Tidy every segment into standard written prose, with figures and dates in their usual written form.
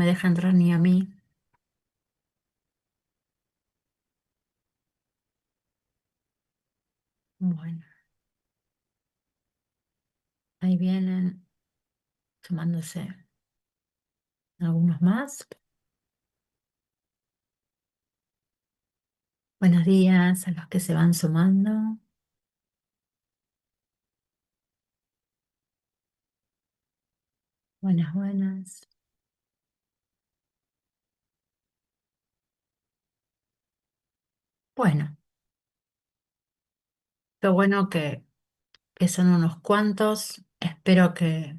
deja entrar ni a mí. Bueno, ahí vienen sumándose algunos más. Buenos días a los que se van sumando. Buenas, buenas. Bueno, qué bueno que son unos cuantos. Espero que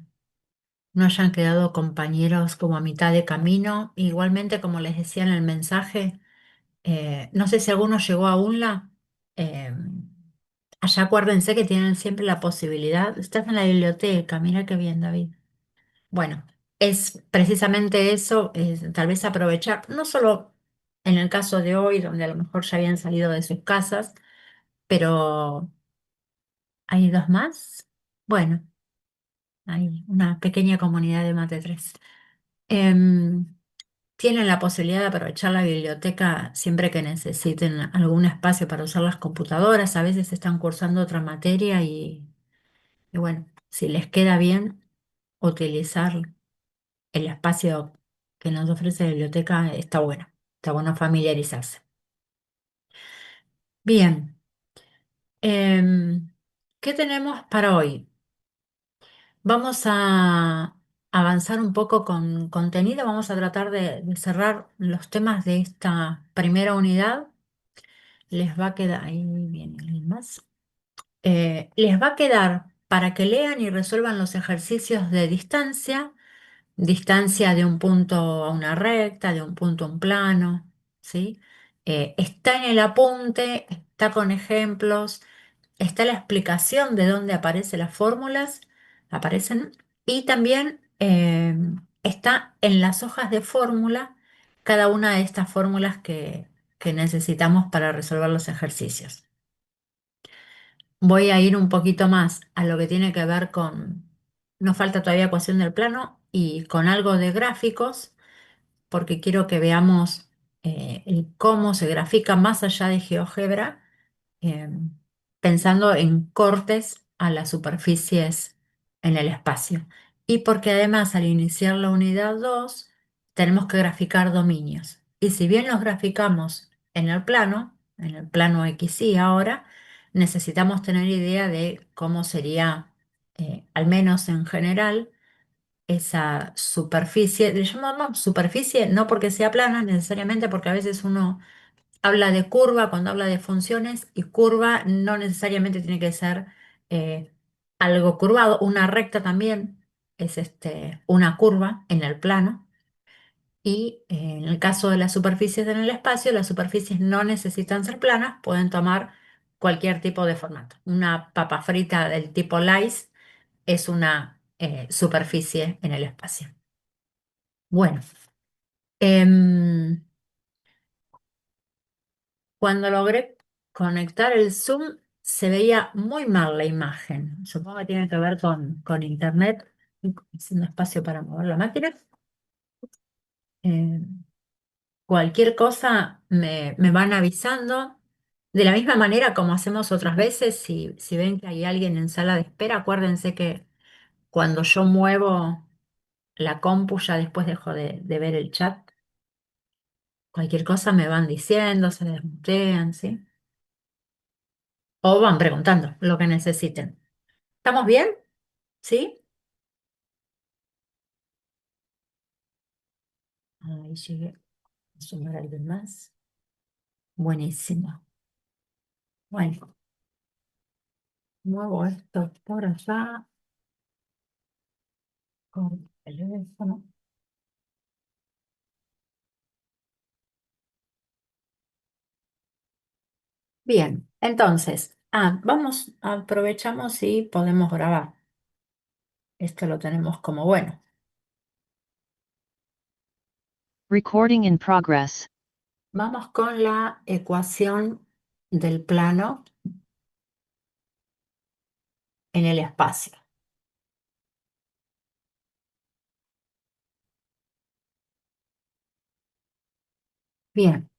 no hayan quedado compañeros como a mitad de camino. Igualmente, como les decía en el mensaje, no sé si alguno llegó a UNLA. eh, Allá acuérdense que tienen siempre la posibilidad. Estás en la biblioteca, mira qué bien, David. Bueno, es precisamente eso, tal vez aprovechar, no solo en el caso de hoy, donde a lo mejor ya habían salido de sus casas, pero hay dos más. Bueno, hay una pequeña comunidad de Mate 3. Tienen la posibilidad de aprovechar la biblioteca siempre que necesiten algún espacio para usar las computadoras. A veces están cursando otra materia y bueno, si les queda bien utilizar el espacio que nos ofrece la biblioteca, está bueno. Está bueno familiarizarse. Bien, ¿qué tenemos para hoy? Vamos a avanzar un poco con contenido. Vamos a tratar de cerrar los temas de esta primera unidad. Les va a quedar, ahí viene alguien más. Les va a quedar para que lean y resuelvan los ejercicios de distancia, distancia de un punto a una recta, de un punto a un plano, ¿sí? Está en el apunte, está con ejemplos, está la explicación de dónde aparecen las fórmulas, aparecen, y también está en las hojas de fórmula cada una de estas fórmulas que necesitamos para resolver los ejercicios. Voy a ir un poquito más a lo que tiene que ver con, nos falta todavía ecuación del plano y con algo de gráficos, porque quiero que veamos el cómo se grafica más allá de GeoGebra, eh, pensando en cortes a las superficies en el espacio. Y porque además al iniciar la unidad 2 tenemos que graficar dominios. Y si bien los graficamos en el plano XY ahora, necesitamos tener idea de cómo sería, al menos en general, esa superficie. Le llamamos superficie no porque sea plana necesariamente, porque a veces uno habla de curva cuando habla de funciones y curva no necesariamente tiene que ser eh, algo curvado. Una recta también es una curva en el plano. Y en el caso de las superficies en el espacio, las superficies no necesitan ser planas, pueden tomar cualquier tipo de formato. Una papa frita del tipo Lice es una superficie en el espacio. Bueno, em, cuando logré conectar el Zoom, se veía muy mal la imagen. Supongo que tiene que ver con internet, haciendo espacio para mover la máquina. Eh, Cualquier cosa me van avisando. De la misma manera como hacemos otras veces, si ven que hay alguien en sala de espera, acuérdense que cuando yo muevo la compu, ya después dejo de ver el chat. Cualquier cosa me van diciendo, se desmutean, ¿sí? O van preguntando lo que necesiten. ¿Estamos bien? ¿Sí? Ahí llegué a sumar a alguien más. Buenísimo. Bueno, muevo esto por allá con el teléfono. Bien, entonces, aprovechamos y podemos grabar. Esto lo tenemos como bueno. Recording in progress. Vamos con la ecuación del plano en el espacio. Bien,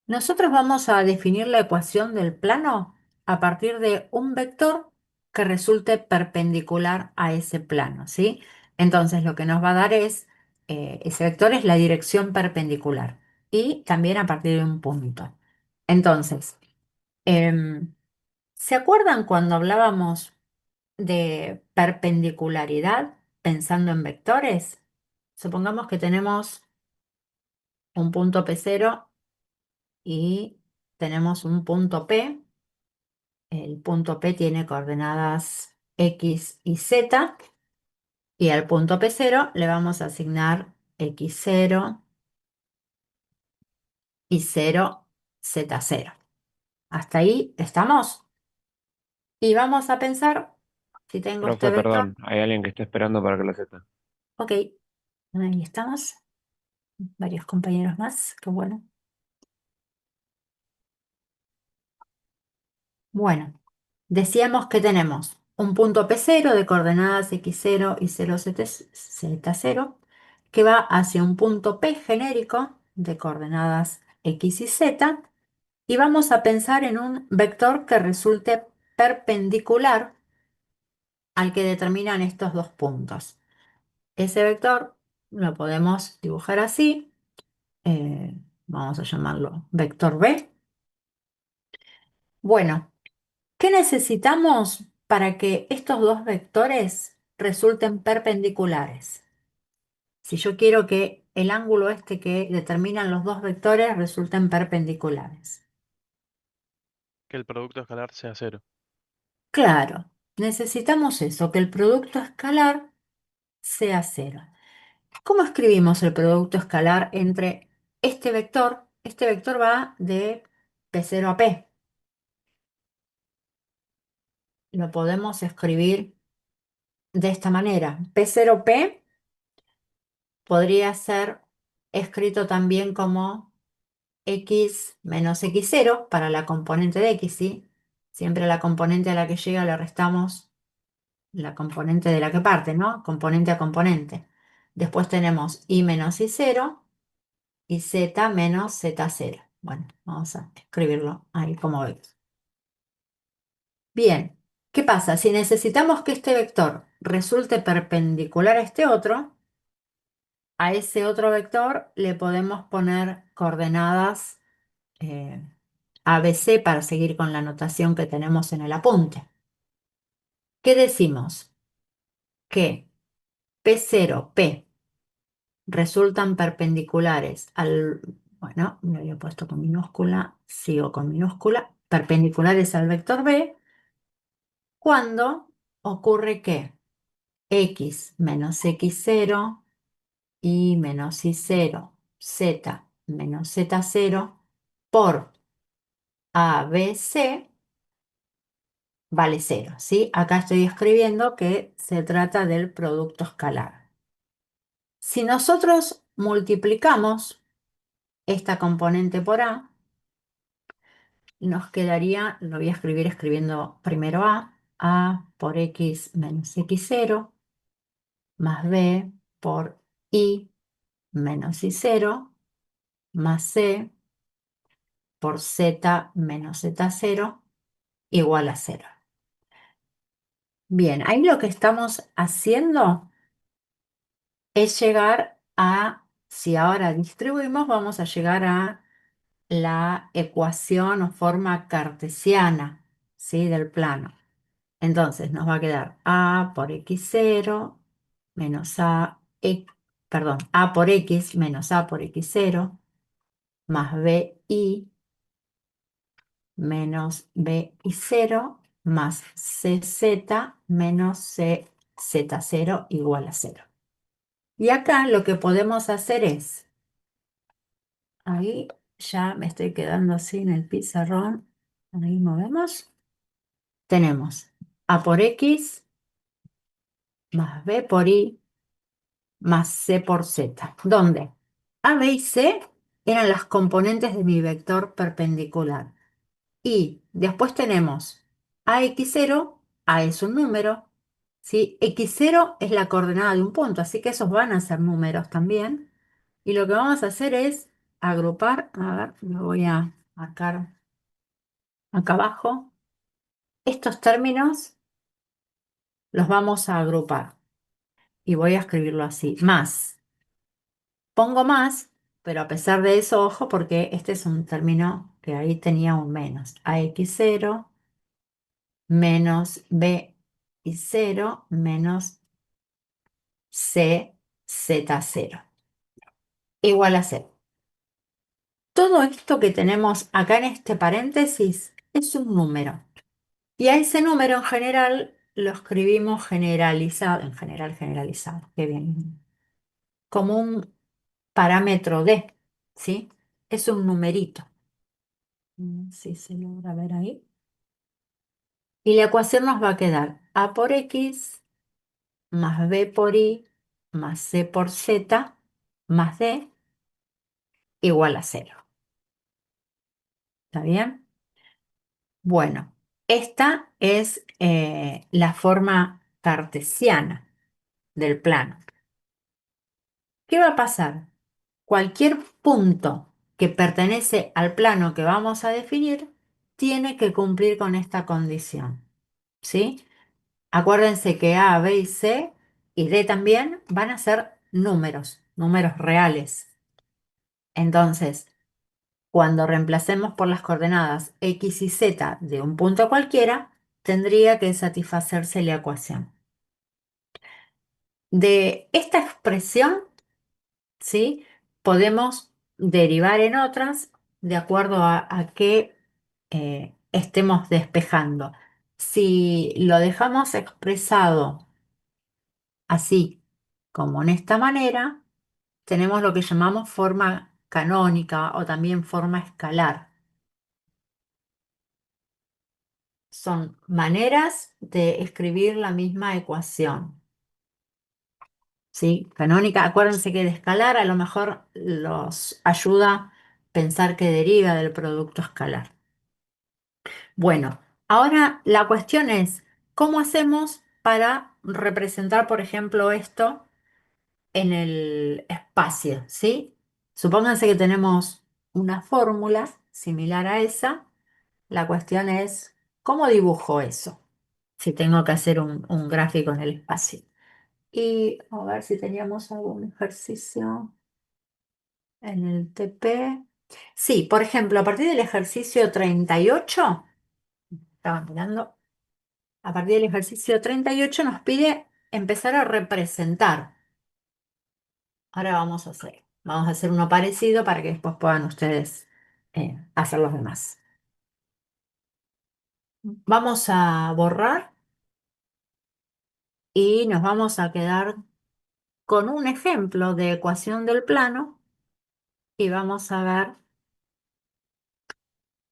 nosotros vamos a definir la ecuación del plano a partir de un vector que resulte perpendicular a ese plano, ¿sí? Entonces lo que nos va a dar es, ese vector es la dirección perpendicular y también a partir de un punto. Entonces, em, ¿se acuerdan cuando hablábamos de perpendicularidad pensando en vectores? Supongamos que tenemos un punto P0 y tenemos un punto P. El punto P tiene coordenadas X y Z y al punto P0 le vamos a asignar X0 y 0, Z0. ¿Hasta ahí estamos? Y vamos a pensar, si tengo este Profe, vector, perdón, hay alguien que está esperando para que lo acepte. ok, ahí estamos, varios compañeros más, qué bueno. Bueno, decíamos que tenemos un punto P0 de coordenadas X0 y 0, Z0 que va hacia un punto P genérico de coordenadas X y Z y vamos a pensar en un vector que resulte perpendicular al que determinan estos dos puntos. Ese vector lo podemos dibujar así, vamos a llamarlo vector B. Bueno, ¿qué necesitamos para que estos dos vectores resulten perpendiculares? Si yo quiero que el ángulo este que determinan los dos vectores resulten perpendiculares. Que el producto escalar sea cero. Claro, necesitamos eso, que el producto escalar sea cero. ¿Cómo escribimos el producto escalar entre este vector? Este vector va de P0 a P. Lo podemos escribir de esta manera. P0P podría ser escrito también como X menos X0 para la componente de X, ¿sí? Siempre a la componente a la que llega le restamos la componente de la que parte, ¿no? Componente a componente. Después tenemos Y menos Y0 y Z menos Z0. Bueno, vamos a escribirlo ahí como veis. Bien, ¿qué pasa? Si necesitamos que este vector resulte perpendicular a este otro, a ese otro vector le podemos poner coordenadas eh, ABC para seguir con la notación que tenemos en el apunte. ¿Qué decimos? Que P0, P resultan perpendiculares al, bueno, lo había puesto con minúscula, sigo con minúscula, perpendiculares al vector B, cuando ocurre que X menos X0, Y menos Y0, Z menos Z0 por ABC vale cero, ¿sí? Acá estoy escribiendo que se trata del producto escalar. Si nosotros multiplicamos esta componente por A, nos quedaría, lo voy a escribir escribiendo primero A por X menos X0, más B por Y menos Y0, más C por Z menos Z0, igual a cero. Bien, ahí lo que estamos haciendo es llegar a, si ahora distribuimos, vamos a llegar a la ecuación o forma cartesiana, ¿sí? Del plano. Entonces nos va a quedar A por X0 menos perdón, A por X menos A por X0 más BI menos BI0 más CZ menos CZ0 igual a cero. Y acá lo que podemos hacer es, ahí ya me estoy quedando así en el pizarrón, ahí movemos, tenemos A por X más B por Y más C por Z, donde A, B y C eran las componentes de mi vector perpendicular. Y después tenemos AX0, A es un número, ¿sí? X0 es la coordenada de un punto, así que esos van a ser números también. Y lo que vamos a hacer es agrupar. A ver, lo voy a marcar acá abajo. Estos términos los vamos a agrupar y voy a escribirlo así. Más. Pongo más, pero a pesar de eso, ojo, porque este es un término que ahí tenía un menos. AX0 menos B y 0 menos CZ0 igual a 0. Todo esto que tenemos acá en este paréntesis es un número. Y a ese número en general lo escribimos generalizado, en general generalizado, qué bien, como un parámetro de, ¿sí? Es un numerito. Si se logra ver ahí. Y la ecuación nos va a quedar A por X más B por Y más C por Z más D igual a 0. ¿Está bien? Bueno, esta es la forma cartesiana del plano. ¿Qué va a pasar? Cualquier punto que pertenece al plano que vamos a definir tiene que cumplir con esta condición. ¿Sí? Acuérdense que A, B y C y D también van a ser números, números reales. Entonces, cuando reemplacemos por las coordenadas X y Z de un punto cualquiera, tendría que satisfacerse la ecuación. De esta expresión, ¿sí? Podemos derivar en otras de acuerdo a qué estemos despejando. Si lo dejamos expresado así como en esta manera, tenemos lo que llamamos forma canónica o también forma escalar. Son maneras de escribir la misma ecuación. ¿Sí? Canónica, acuérdense que de escalar a lo mejor los ayuda pensar que deriva del producto escalar. Bueno, ahora la cuestión es, ¿cómo hacemos para representar, por ejemplo, esto en el espacio? ¿Sí? Supónganse que tenemos una fórmula similar a esa. La cuestión es, ¿cómo dibujo eso? Si tengo que hacer un gráfico en el espacio. Y a ver si teníamos algún ejercicio en el TP. Sí, por ejemplo, a partir del ejercicio 38, estaba mirando, a partir del ejercicio 38 nos pide empezar a representar. Ahora vamos a hacer uno parecido para que después puedan ustedes hacer los demás. Vamos a borrar y nos vamos a quedar con un ejemplo de ecuación del plano y vamos a ver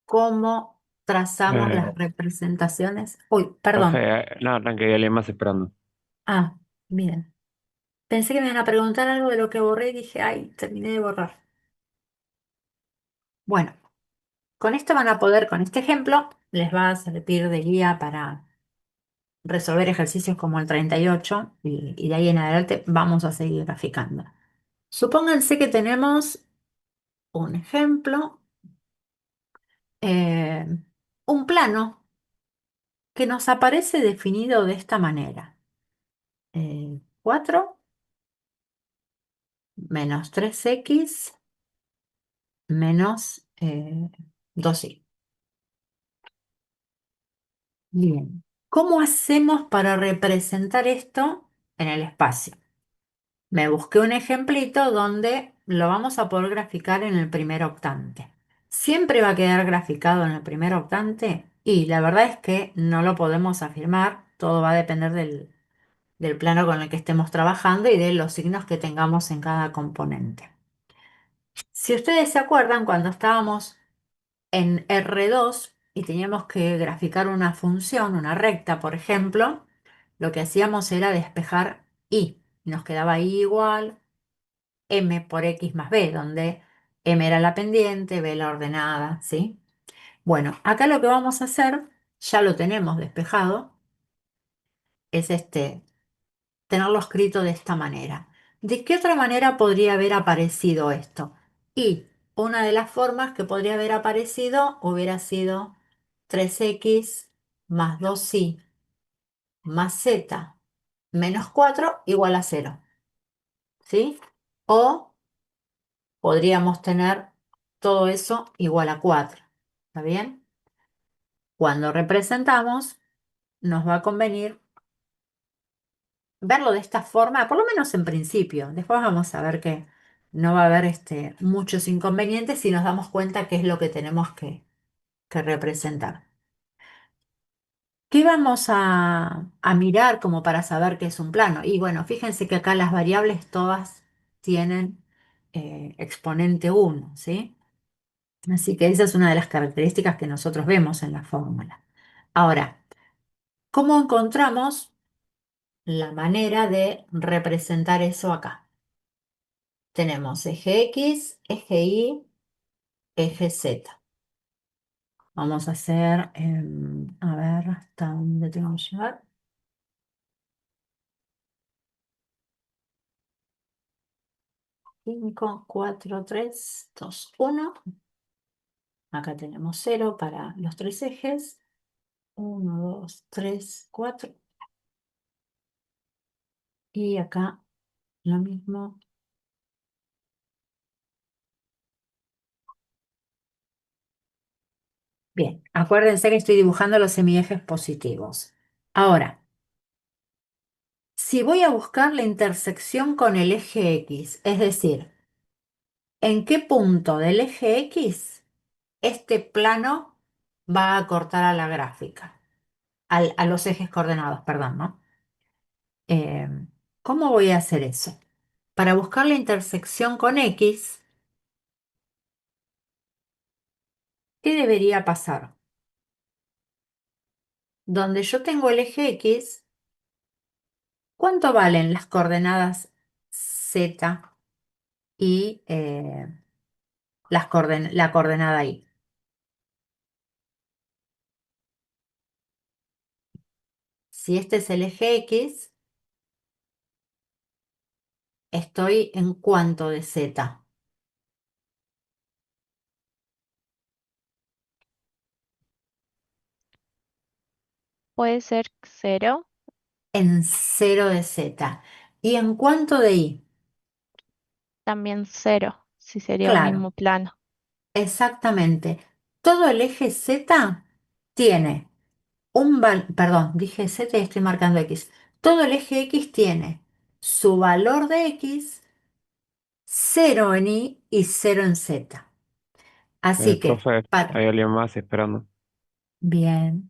cómo trazamos Eh, las representaciones. Uy, profe, perdón. no, tranqui, hay alguien más esperando. Ah, bien. Pensé que me iban a preguntar algo de lo que borré y dije, ay, terminé de borrar. Bueno, con esto van a poder, con este ejemplo, les va a servir de guía para resolver ejercicios como el 38 y de ahí en adelante vamos a seguir graficando. Supónganse que tenemos un ejemplo, eh, un plano que nos aparece definido de esta manera. 4 menos 3x menos 2y. Bien. ¿Cómo hacemos para representar esto en el espacio? Me busqué un ejemplito donde lo vamos a poder graficar en el primer octante. ¿Siempre va a quedar graficado en el primer octante? Y la verdad es que no lo podemos afirmar. Todo va a depender del plano con el que estemos trabajando y de los signos que tengamos en cada componente. Si ustedes se acuerdan, cuando estábamos en R2 y teníamos que graficar una función, una recta, por ejemplo, lo que hacíamos era despejar y. Nos quedaba y igual m por x más b, donde m era la pendiente, b la ordenada, ¿sí? Bueno, acá lo que vamos a hacer, ya lo tenemos despejado, es tenerlo escrito de esta manera. ¿De qué otra manera podría haber aparecido esto? Y una de las formas que podría haber aparecido hubiera sido 3x más 2y más z menos 4 igual a 0, ¿sí? O podríamos tener todo eso igual a 4, ¿está bien? Cuando representamos, nos va a convenir verlo de esta forma, por lo menos en principio. Después vamos a ver que no va a haber muchos inconvenientes si nos damos cuenta qué es lo que tenemos que representar. ¿Qué vamos a mirar como para saber qué es un plano? Y bueno, fíjense que acá las variables todas tienen exponente 1, ¿sí? Así que esa es una de las características que nosotros vemos en la fórmula. Ahora, ¿cómo encontramos la manera de representar eso acá? Tenemos eje X, eje Y, eje Z. Vamos a hacer, a ver, ¿hasta dónde tengo que llegar? 5, 4, 3, 2, 1. Acá tenemos 0 para los tres ejes. 1, 2, 3, 4. Y acá lo mismo. Bien, acuérdense que estoy dibujando los semiejes positivos. Ahora, si voy a buscar la intersección con el eje X, es decir, ¿en qué punto del eje X este plano va a cortar a la gráfica? A los ejes coordenados, perdón, ¿no? Eh, ¿Cómo voy a hacer eso? Para buscar la intersección con X, ¿qué debería pasar? Donde yo tengo el eje X, ¿cuánto valen las coordenadas Z y la coordenada Y? Si este es el eje X, estoy en cuánto de Z. Puede ser 0, En cero de Z. ¿Y en cuánto de Y? también 0, si sería un Claro, mismo plano. exactamente. Todo el eje Z tiene perdón, dije Z y estoy marcando X. Todo el eje X tiene su valor de X, 0 en Y 0 en Z. Así que, Profe, hay alguien más esperando. bien,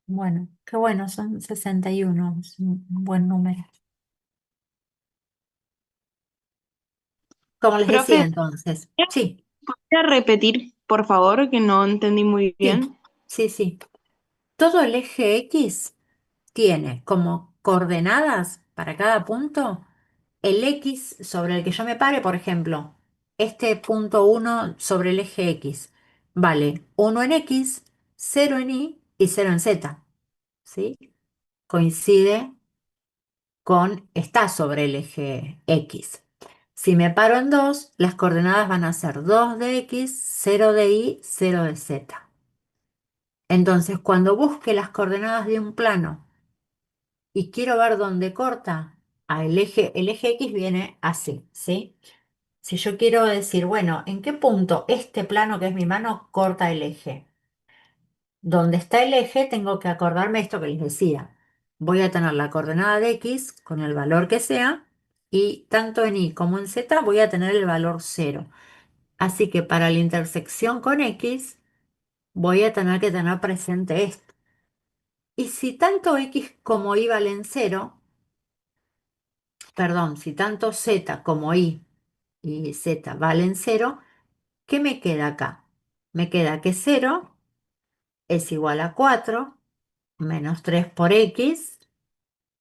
bueno, qué bueno, son 61, es un buen número. Como les decía Profe, entonces, sí, ¿podría repetir, por favor, que no entendí muy sí, bien? sí, sí. Todo el eje X tiene como coordenadas para cada punto el X sobre el que yo me pare, por ejemplo, este punto 1 sobre el eje X vale 1 en X, 0 en Y y 0 en Z, ¿sí? Coincide está sobre el eje X. Si me paro en 2, las coordenadas van a ser 2 de X, 0 de Y, 0 de Z. Entonces, cuando busque las coordenadas de un plano y quiero ver dónde corta, el eje X viene así, ¿sí? Si yo quiero decir, bueno, ¿en qué punto este plano que es mi mano corta el eje? Donde está el eje tengo que acordarme esto que les decía. Voy a tener la coordenada de X con el valor que sea y tanto en Y como en Z voy a tener el valor 0. Así que para la intersección con X voy a tener que tener presente esto. Y si tanto X como Y valen 0, perdón, si tanto Z como y Z valen 0, ¿qué me queda acá? Me queda que 0 es igual a 4 menos 3 por X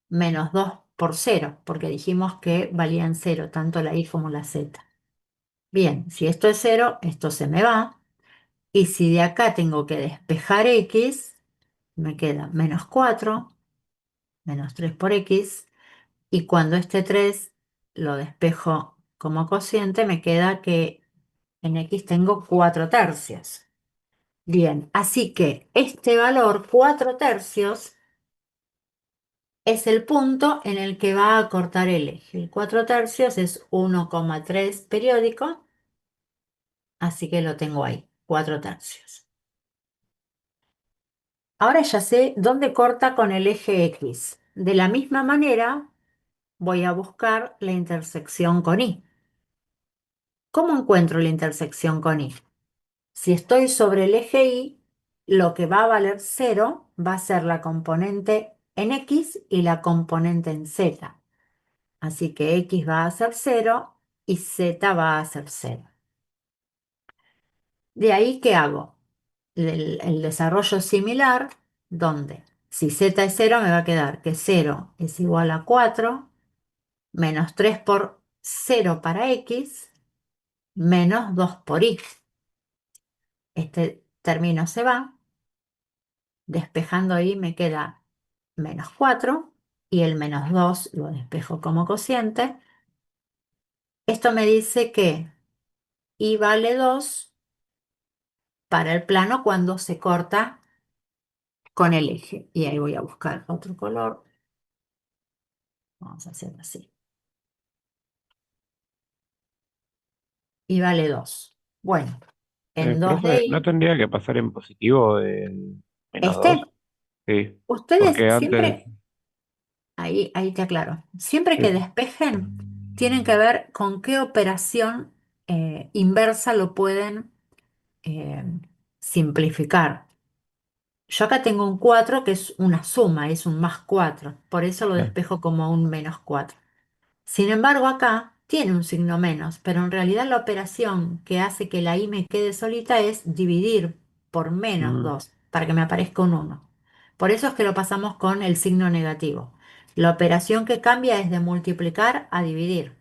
menos 2 por 0, porque dijimos que valían 0 tanto la Y como la Z. Bien, si esto es 0, esto se me va. Y si de acá tengo que despejar X, me queda menos 4 menos 3 por X. Y cuando este 3 lo despejo como cociente, me queda que en X tengo 4/3. Bien, así que este valor 4/3 es el punto en el que va a cortar el eje. El 4/3 es 1,3 periódico, así que lo tengo ahí, 4/3. Ahora ya sé dónde corta con el eje X. De la misma manera, voy a buscar la intersección con Y. ¿Cómo encuentro la intersección con Y? Si estoy sobre el eje Y, lo que va a valer 0 va a ser la componente en X y la componente en Z. Así que X va a ser 0 y Z va a ser 0. De ahí, ¿qué hago? El desarrollo similar, donde si Z es 0, me va a quedar que 0 es igual a 4, menos 3 por 0 para X, menos 2 por Y. Este término se va, despejando ahí me queda menos 4 y el menos 2 lo despejo como cociente. Esto me dice que Y vale 2 para el plano cuando se corta con el eje. Y ahí voy a buscar otro color. Vamos a hacerlo así. Y vale 2. Bueno, en 2 de Profe, ¿no I, tendría que pasar en positivo del -2? este, Sí, ustedes porque antes... siempre, ahí te aclaro, siempre que Sí. despejen, tienen que ver con qué operación inversa lo pueden eh, simplificar. Yo acá tengo un 4 que es una suma, es un más 4, por eso lo Ah, despejo como un menos 4. Sin embargo, acá tiene un signo menos, pero en realidad la operación que hace que la i me quede solita es dividir por menos mm, 2 para que me aparezca un 1. Por eso es que lo pasamos con el signo negativo. La operación que cambia es de multiplicar a dividir,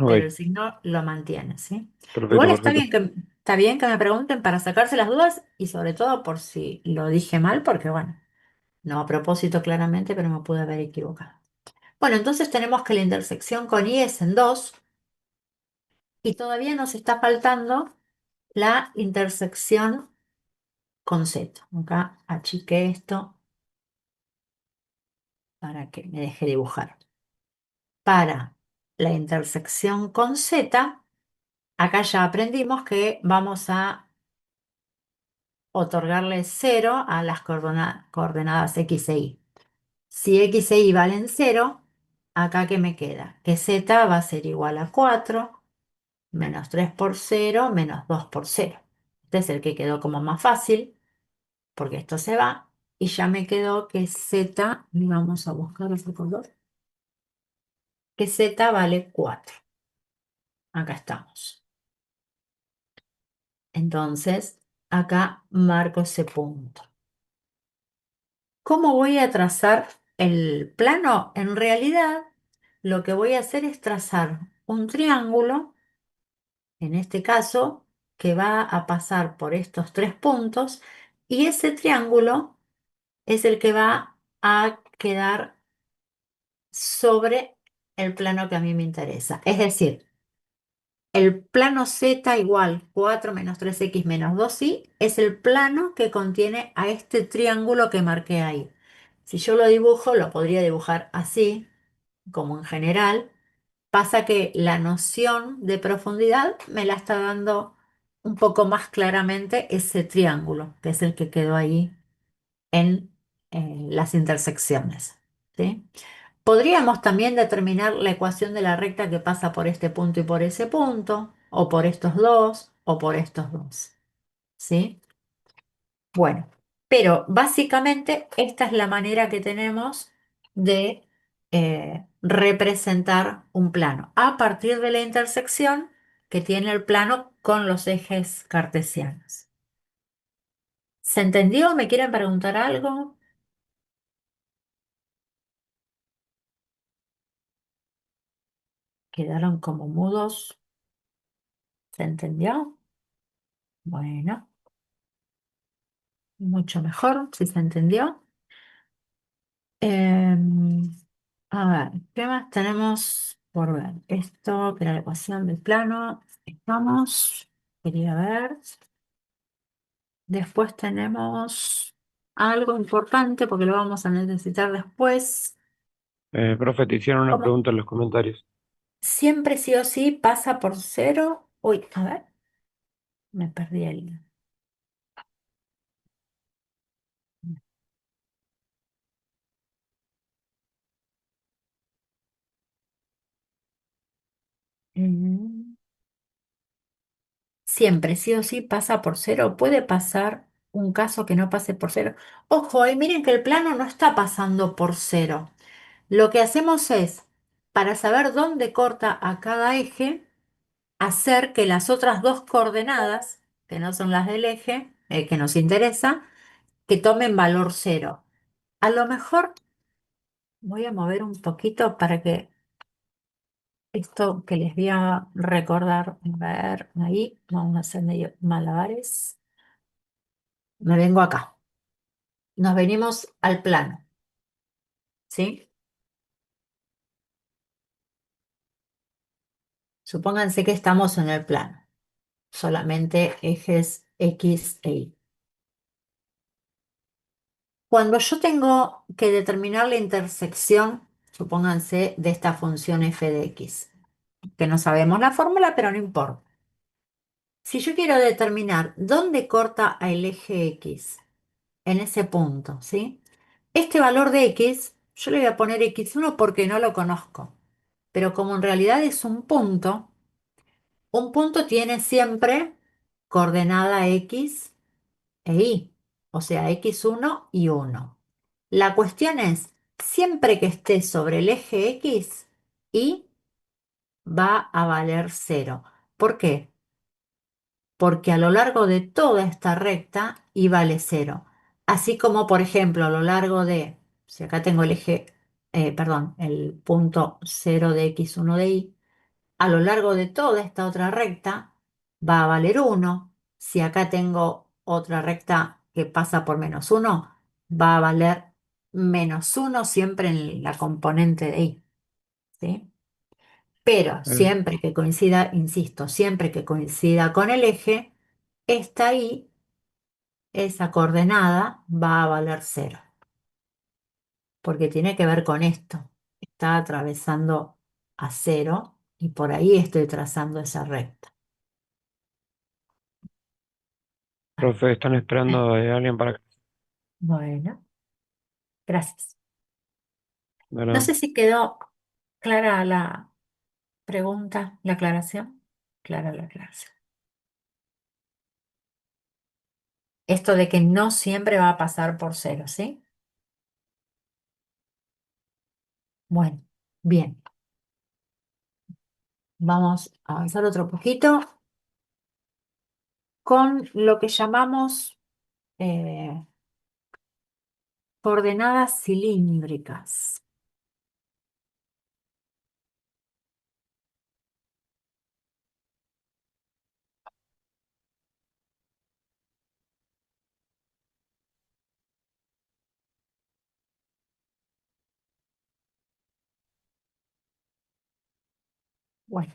pero el ok, signo lo mantiene, ¿sí? perfecto, Igual perfecto. está bien que me pregunten para sacarse las dudas y sobre todo por si lo dije mal, porque bueno, no a propósito claramente, pero me pude haber equivocado. Bueno, entonces tenemos que la intersección con Y es en 2 y todavía nos está faltando la intersección con Z. Acá achiqué esto para que me deje dibujar. Para la intersección con Z, acá ya aprendimos que vamos a otorgarle 0 a las coordenadas X e Y. Si X e Y valen 0, acá ¿qué me queda? Que Z va a ser igual a 4 menos 3 por 0 menos 2 por 0. Este es el que quedó como más fácil, porque esto se va, y ya me quedó que Z, y vamos a buscar ese color, que Z vale 4. Acá estamos. Entonces, acá marco ese punto. ¿Cómo voy a trazar el plano? En realidad, lo que voy a hacer es trazar un triángulo, en este caso, que va a pasar por estos 3 puntos, y ese triángulo es el que va a quedar sobre el plano que a mí me interesa. Es decir, el plano Z igual 4 menos 3X menos 2Y es el plano que contiene a este triángulo que marqué ahí. Si yo lo dibujo, lo podría dibujar así, como en general. Pasa que la noción de profundidad me la está dando un poco más claramente ese triángulo, que es el que quedó ahí en las intersecciones. ¿Sí? Podríamos también determinar la ecuación de la recta que pasa por este punto y por ese punto, o por estos dos, o por estos dos. ¿Sí? Bueno, pero básicamente esta es la manera que tenemos de representar un plano a partir de la intersección que tiene el plano con los ejes cartesianos. ¿Se entendió? ¿Me quieren preguntar algo? ¿Quedaron como mudos? ¿Se entendió? Bueno, mucho mejor si se entendió. Em, a ver, ¿qué más tenemos por ver. Esto, que era la ecuación del plano. Estamos. Quería ver. Después tenemos algo importante porque lo vamos a necesitar después. Profe, te hicieron una ¿Cómo? pregunta en los comentarios. Siempre sí o sí pasa por cero. Uy, a ver, me perdí el. Mm. Siempre sí o sí pasa por cero. Puede pasar un caso que no pase por cero. Ojo, y miren que el plano no está pasando por cero. Lo que hacemos es, para saber dónde corta a cada eje, hacer que las otras dos coordenadas, que no son las del eje, que nos interesa, que tomen valor cero. A lo mejor voy a mover un poquito para que esto que les voy a recordar, a ver, ahí, vamos a hacer medio malabares. Me vengo acá. Nos venimos al plano, ¿sí? Supónganse que estamos en el plano, solamente ejes X e Y. Cuando yo tengo que determinar la intersección, supónganse, de esta función f de x, que no sabemos la fórmula, pero no importa. Si yo quiero determinar dónde corta el eje x, en ese punto, ¿sí? Este valor de x, yo le voy a poner x1 porque no lo conozco, pero como en realidad es un punto tiene siempre coordenada x e y, o sea, x1 y 1. La cuestión es, siempre que esté sobre el eje x, y va a valer cero. ¿Por qué? Porque a lo largo de toda esta recta y vale cero. Así como, por ejemplo, a lo largo de, si acá tengo el eje, perdón, el punto cero de x1 de y, a lo largo de toda esta otra recta va a valer uno. Si acá tengo otra recta que pasa por menos uno, va a valer menos uno siempre en la componente de y, ¿sí? Pero Eh, siempre que coincida, insisto, siempre que coincida con el eje, esta y, esa coordenada, va a valer cero, porque tiene que ver con esto. Está atravesando a cero y por ahí estoy trazando esa recta. Profe, están esperando a alguien para que... Bueno, gracias. No Bueno, sé si quedó clara la pregunta, la aclaración. Clara la aclaración. Esto de que no siempre va a pasar por cero, ¿sí? Bueno, bien. Vamos a avanzar otro poquito con lo que llamamos eh, coordenadas cilíndricas. Bueno,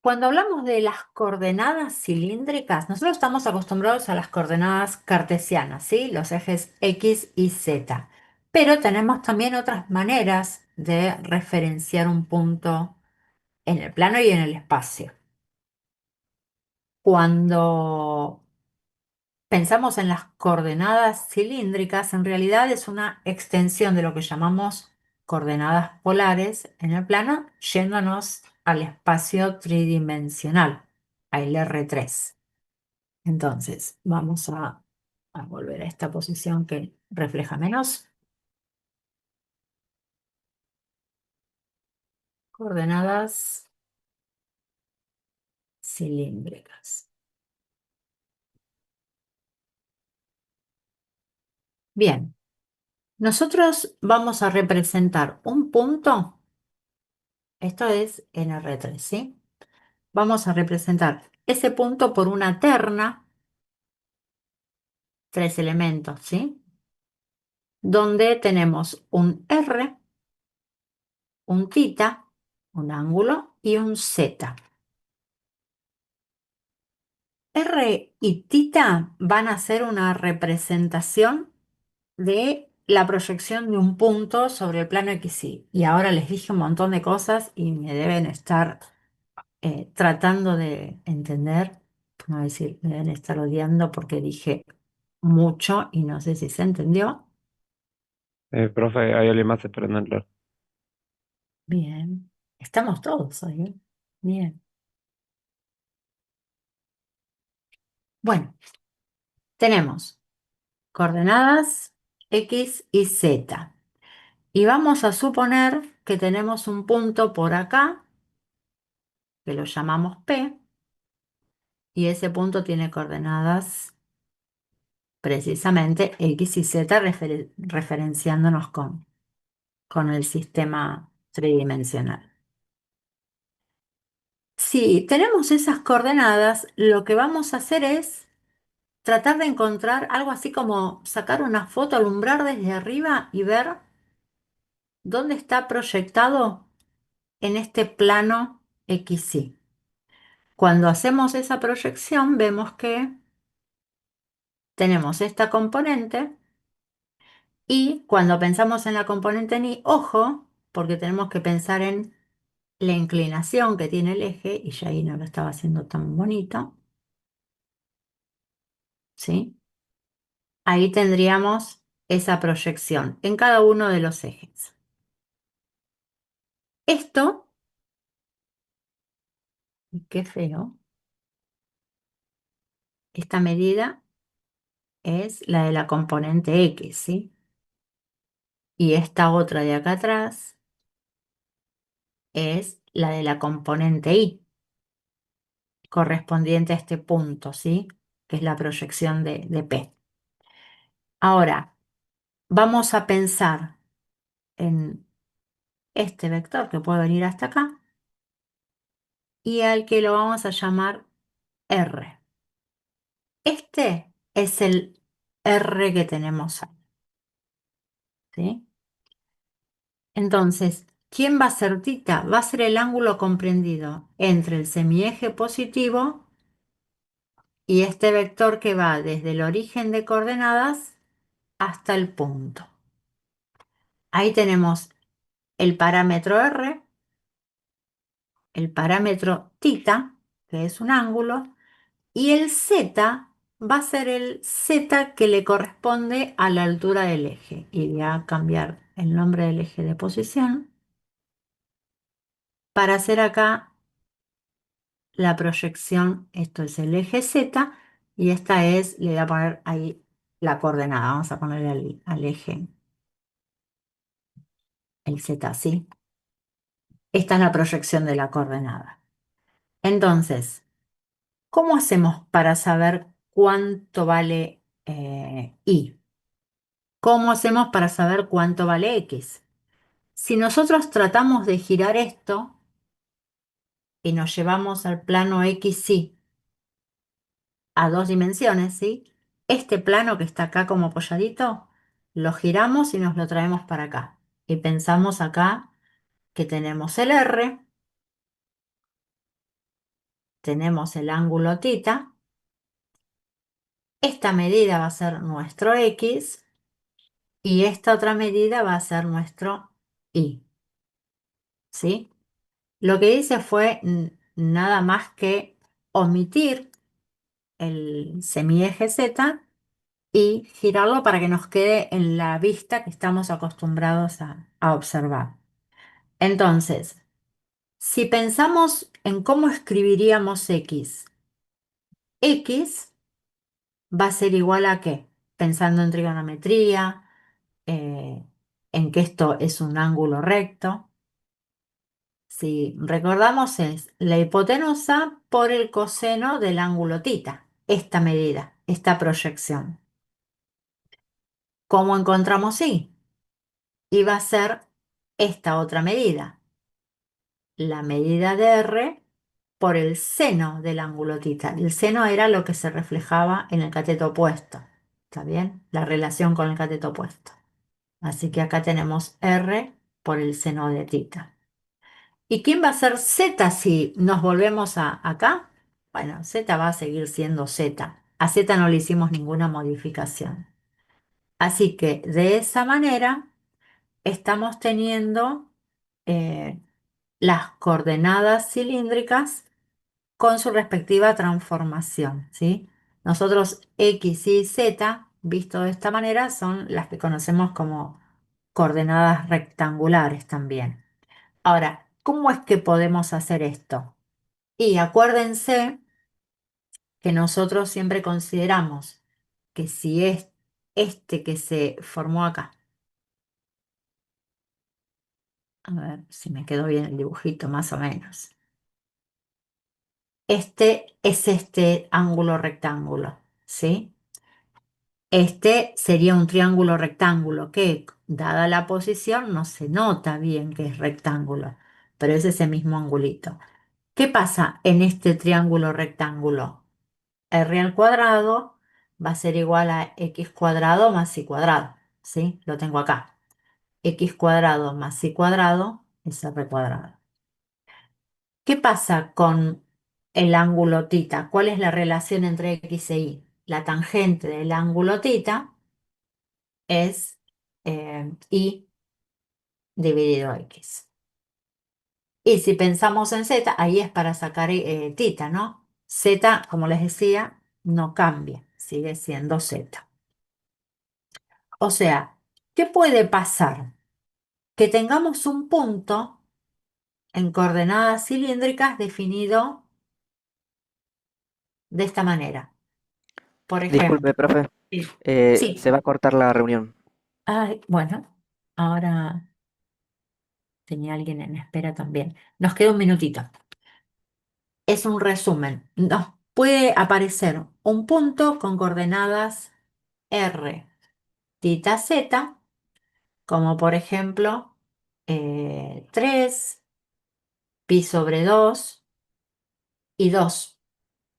cuando hablamos de las coordenadas cilíndricas, nosotros estamos acostumbrados a las coordenadas cartesianas, ¿sí? Los ejes X y Z. Pero tenemos también otras maneras de referenciar un punto en el plano y en el espacio. Cuando pensamos en las coordenadas cilíndricas, en realidad es una extensión de lo que llamamos coordenadas polares en el plano, yéndonos al espacio tridimensional, al R3. Entonces, vamos a volver a esta posición que refleja menos. Coordenadas cilíndricas. Bien, nosotros vamos a representar un punto, esto es en R3, ¿sí? Vamos a representar ese punto por una terna, tres elementos, ¿sí? Donde tenemos un R un tita, un ángulo, y un zeta. R y tita van a ser una representación de la proyección de un punto sobre el plano XY. Y ahora les dije un montón de cosas y me deben estar tratando de entender, por no decir, me deben estar odiando porque dije mucho y no sé si se entendió. Profe, hay alguien más esperando entrar. Bien, estamos todos hoy, ¿eh? Bien. Bueno, tenemos coordenadas X y Z. Y vamos a suponer que tenemos un punto por acá, que lo llamamos P, y ese punto tiene coordenadas precisamente X y Z referenciándonos con el sistema tridimensional. Si tenemos esas coordenadas, lo que vamos a hacer es tratar de encontrar algo así como sacar una foto, alumbrar desde arriba y ver dónde está proyectado en este plano XY. Cuando hacemos esa proyección, vemos que tenemos esta componente y cuando pensamos en la componente en Y, ojo, porque tenemos que pensar en la inclinación que tiene el eje, y ya ahí no lo estaba haciendo tan bonito, ¿sí? Ahí tendríamos esa proyección en cada uno de los ejes. Esto, y qué feo, esta medida es la de la componente X, ¿sí? Y esta otra de acá atrás es la de la componente Y, correspondiente a este punto, ¿sí? Que es la proyección de P. Ahora, vamos a pensar en este vector que puede venir hasta acá y al que lo vamos a llamar R. Este es el R que tenemos ahí, ¿sí? Entonces, ¿quién va a ser tita? Va a ser el ángulo comprendido entre el semieje positivo y este vector que va desde el origen de coordenadas hasta el punto. Ahí tenemos el parámetro R, el parámetro tita, que es un ángulo, y el z va a ser el z que le corresponde a la altura del eje. Y voy a cambiar el nombre del eje de posición para hacer acá la proyección. Esto es el eje z y esta es, le voy a poner ahí la coordenada. Vamos a ponerle al eje el z, ¿sí? Esta es la proyección de la coordenada. Entonces, ¿cómo hacemos para saber cuánto vale y? ¿Cómo hacemos para saber cuánto vale x? Si nosotros tratamos de girar esto y nos llevamos al plano XY a dos dimensiones, ¿sí? Este plano que está acá como apoyadito, lo giramos y nos lo traemos para acá. Y pensamos acá que tenemos el R, tenemos el ángulo θ, esta medida va a ser nuestro X y esta otra medida va a ser nuestro Y, ¿sí? Lo que hice fue nada más que omitir el semieje Z y girarlo para que nos quede en la vista que estamos acostumbrados a observar. Entonces, si pensamos en cómo escribiríamos X va a ser igual a ¿qué? Pensando en trigonometría, eh, en que esto es un ángulo recto. Si recordamos es la hipotenusa por el coseno del ángulo θ, esta medida, esta proyección. ¿Cómo encontramos Y? Y va a ser esta otra medida, la medida de R por el seno del ángulo θ. El seno era lo que se reflejaba en el cateto opuesto, ¿está bien? La relación con el cateto opuesto. Así que acá tenemos R por el seno de θ. ¿Y quién va a ser Z si nos volvemos acá? Bueno, Z va a seguir siendo Z. A Z no le hicimos ninguna modificación. Así que de esa manera estamos teniendo eh, las coordenadas cilíndricas con su respectiva transformación, ¿sí? Nosotros X y Z, visto de esta manera, son las que conocemos como coordenadas rectangulares también. Ahora, ¿cómo es que podemos hacer esto? Y acuérdense que nosotros siempre consideramos que si es este que se formó acá, a ver si me quedó bien el dibujito, más o menos. Este es este ángulo rectángulo, ¿sí? Este sería un triángulo rectángulo que, dada la posición, no se nota bien que es rectángulo, pero es ese mismo angulito. ¿Qué pasa en este triángulo rectángulo? R al cuadrado va a ser igual a x cuadrado más y cuadrado, ¿sí? Lo tengo acá. X cuadrado más y cuadrado es R cuadrado. ¿Qué pasa con el ángulo tita? ¿Cuál es la relación entre x e y? La tangente del ángulo tita es y dividido x. Y si pensamos en z, ahí es para sacar tita, ¿no? Z, como les decía, no cambia, sigue siendo z. O sea, ¿qué puede pasar? Que tengamos un punto en coordenadas cilíndricas definido de esta manera. Por ejemplo, Disculpe, profe, sí, se sí. va a cortar la reunión. Ay, bueno, ahora tenía alguien en espera también. Nos queda un minutito. Es un resumen. Nos puede aparecer un punto con coordenadas R, tita, z, como por ejemplo 3, pi sobre 2 y 2,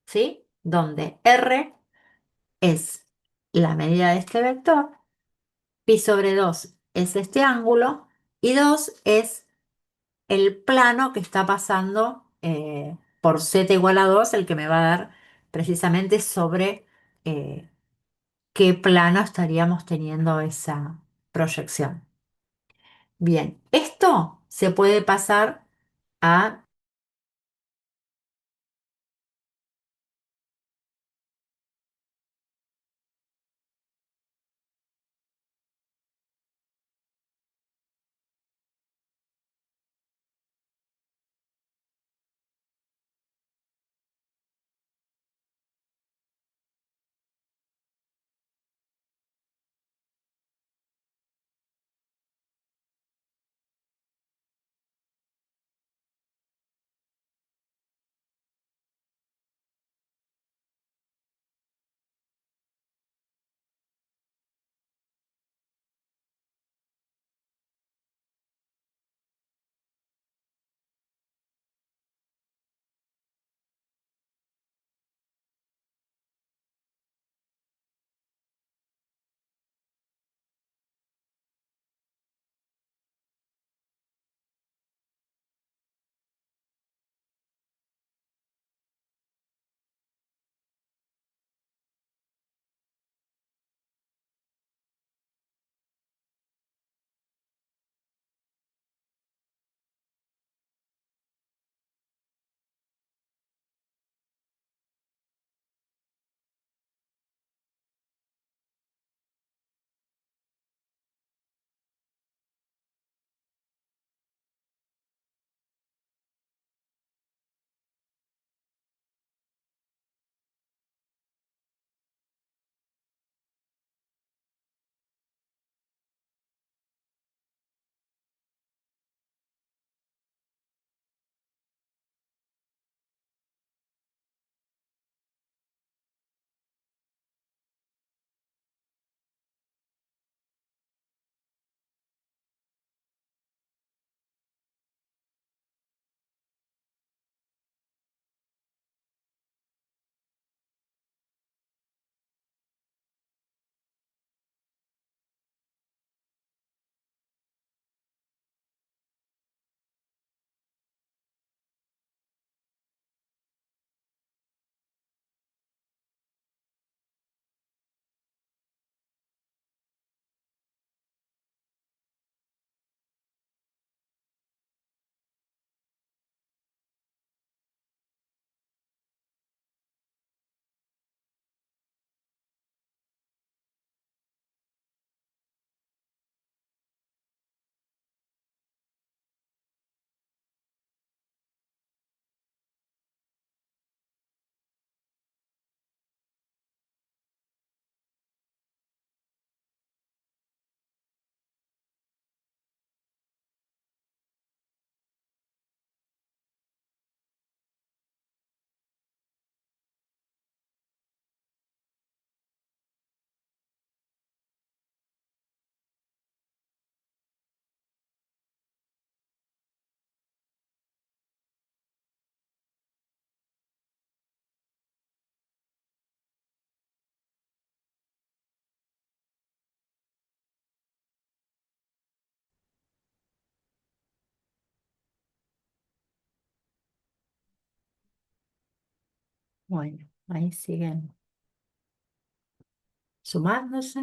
¿sí? Donde R es la medida de este vector, pi sobre 2 es este ángulo y 2 es el plano que está pasando por z igual a 2, el que me va a dar precisamente sobre qué plano estaríamos teniendo esa proyección. Bien, esto se puede pasar a Bueno, ahí siguen sumándose.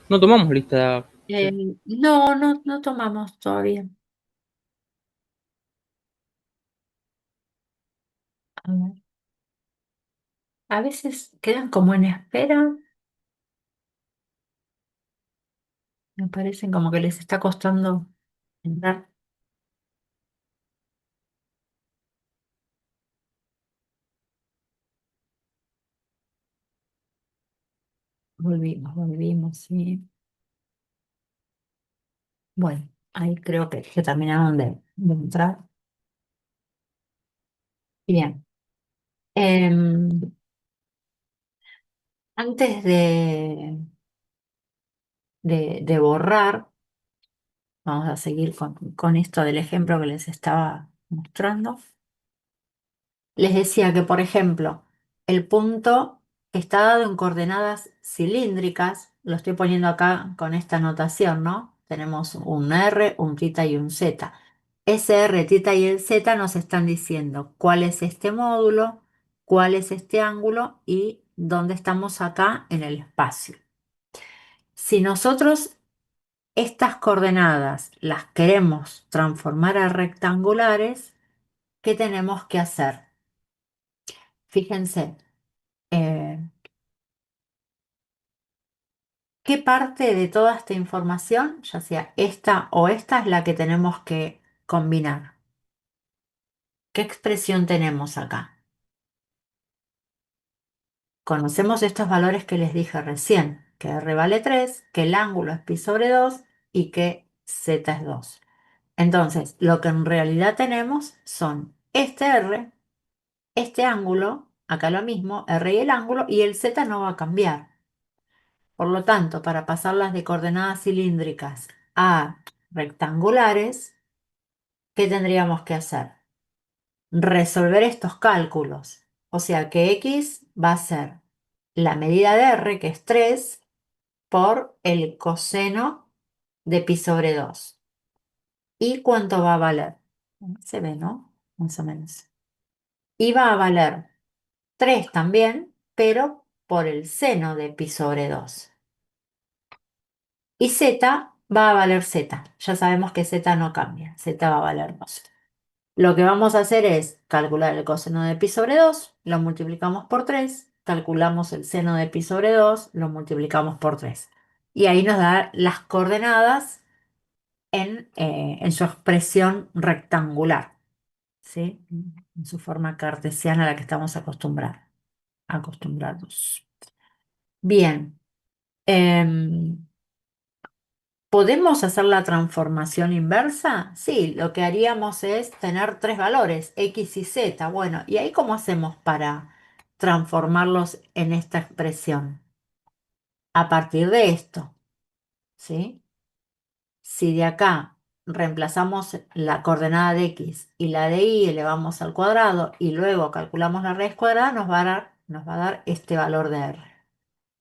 No tomamos lista. Eh, no, no, no tomamos todavía. A ver. A veces quedan como en espera. Me parecen como que les está costando entrar. Volvimos, sí. Bueno, ahí creo que terminaron de entrar. Bien. Em, antes de borrar, vamos a seguir con esto del ejemplo que les estaba mostrando. Les decía que, por ejemplo, el punto está dado en coordenadas cilíndricas, lo estoy poniendo acá con esta notación, ¿no? Tenemos un R, un θ y un Z. Ese R, θ y el Z nos están diciendo cuál es este módulo, cuál es este ángulo y dónde estamos acá en el espacio. Si nosotros estas coordenadas las queremos transformar a rectangulares, ¿qué tenemos que hacer? Fíjense. eh, ¿Qué parte de toda esta información, ya sea esta o esta, es la que tenemos que combinar? ¿Qué expresión tenemos acá? Conocemos estos valores que les dije recién, que R vale 3, que el ángulo es pi sobre 2 y que Z es 2. Entonces, lo que en realidad tenemos son este R, este ángulo, acá lo mismo, R y el ángulo, y el Z no va a cambiar. Por lo tanto, para pasarlas de coordenadas cilíndricas a rectangulares, ¿qué tendríamos que hacer? Resolver estos cálculos. O sea que X va a ser la medida de R, que es 3, por el coseno de pi sobre 2. ¿Y cuánto va a valer? Se ve, ¿no? Más o menos. Y va a valer 3 también, pero por el seno de pi sobre 2. Y Z va a valer Z. Ya sabemos que Z no cambia. Z va a valer 2. Lo que vamos a hacer es calcular el coseno de pi sobre 2, lo multiplicamos por 3, calculamos el seno de pi sobre 2, lo multiplicamos por 3. Y ahí nos da las coordenadas en su expresión rectangular, ¿sí? En su forma cartesiana a la que estamos acostumbrados. Bien. em, ¿Podemos hacer la transformación inversa? Sí, lo que haríamos es tener tres valores, x y z. Bueno, ¿y ahí cómo hacemos para transformarlos en esta expresión? A partir de esto, ¿sí? Si de acá reemplazamos la coordenada de x y la de y elevamos al cuadrado y luego calculamos la raíz cuadrada, nos va a dar este valor de r.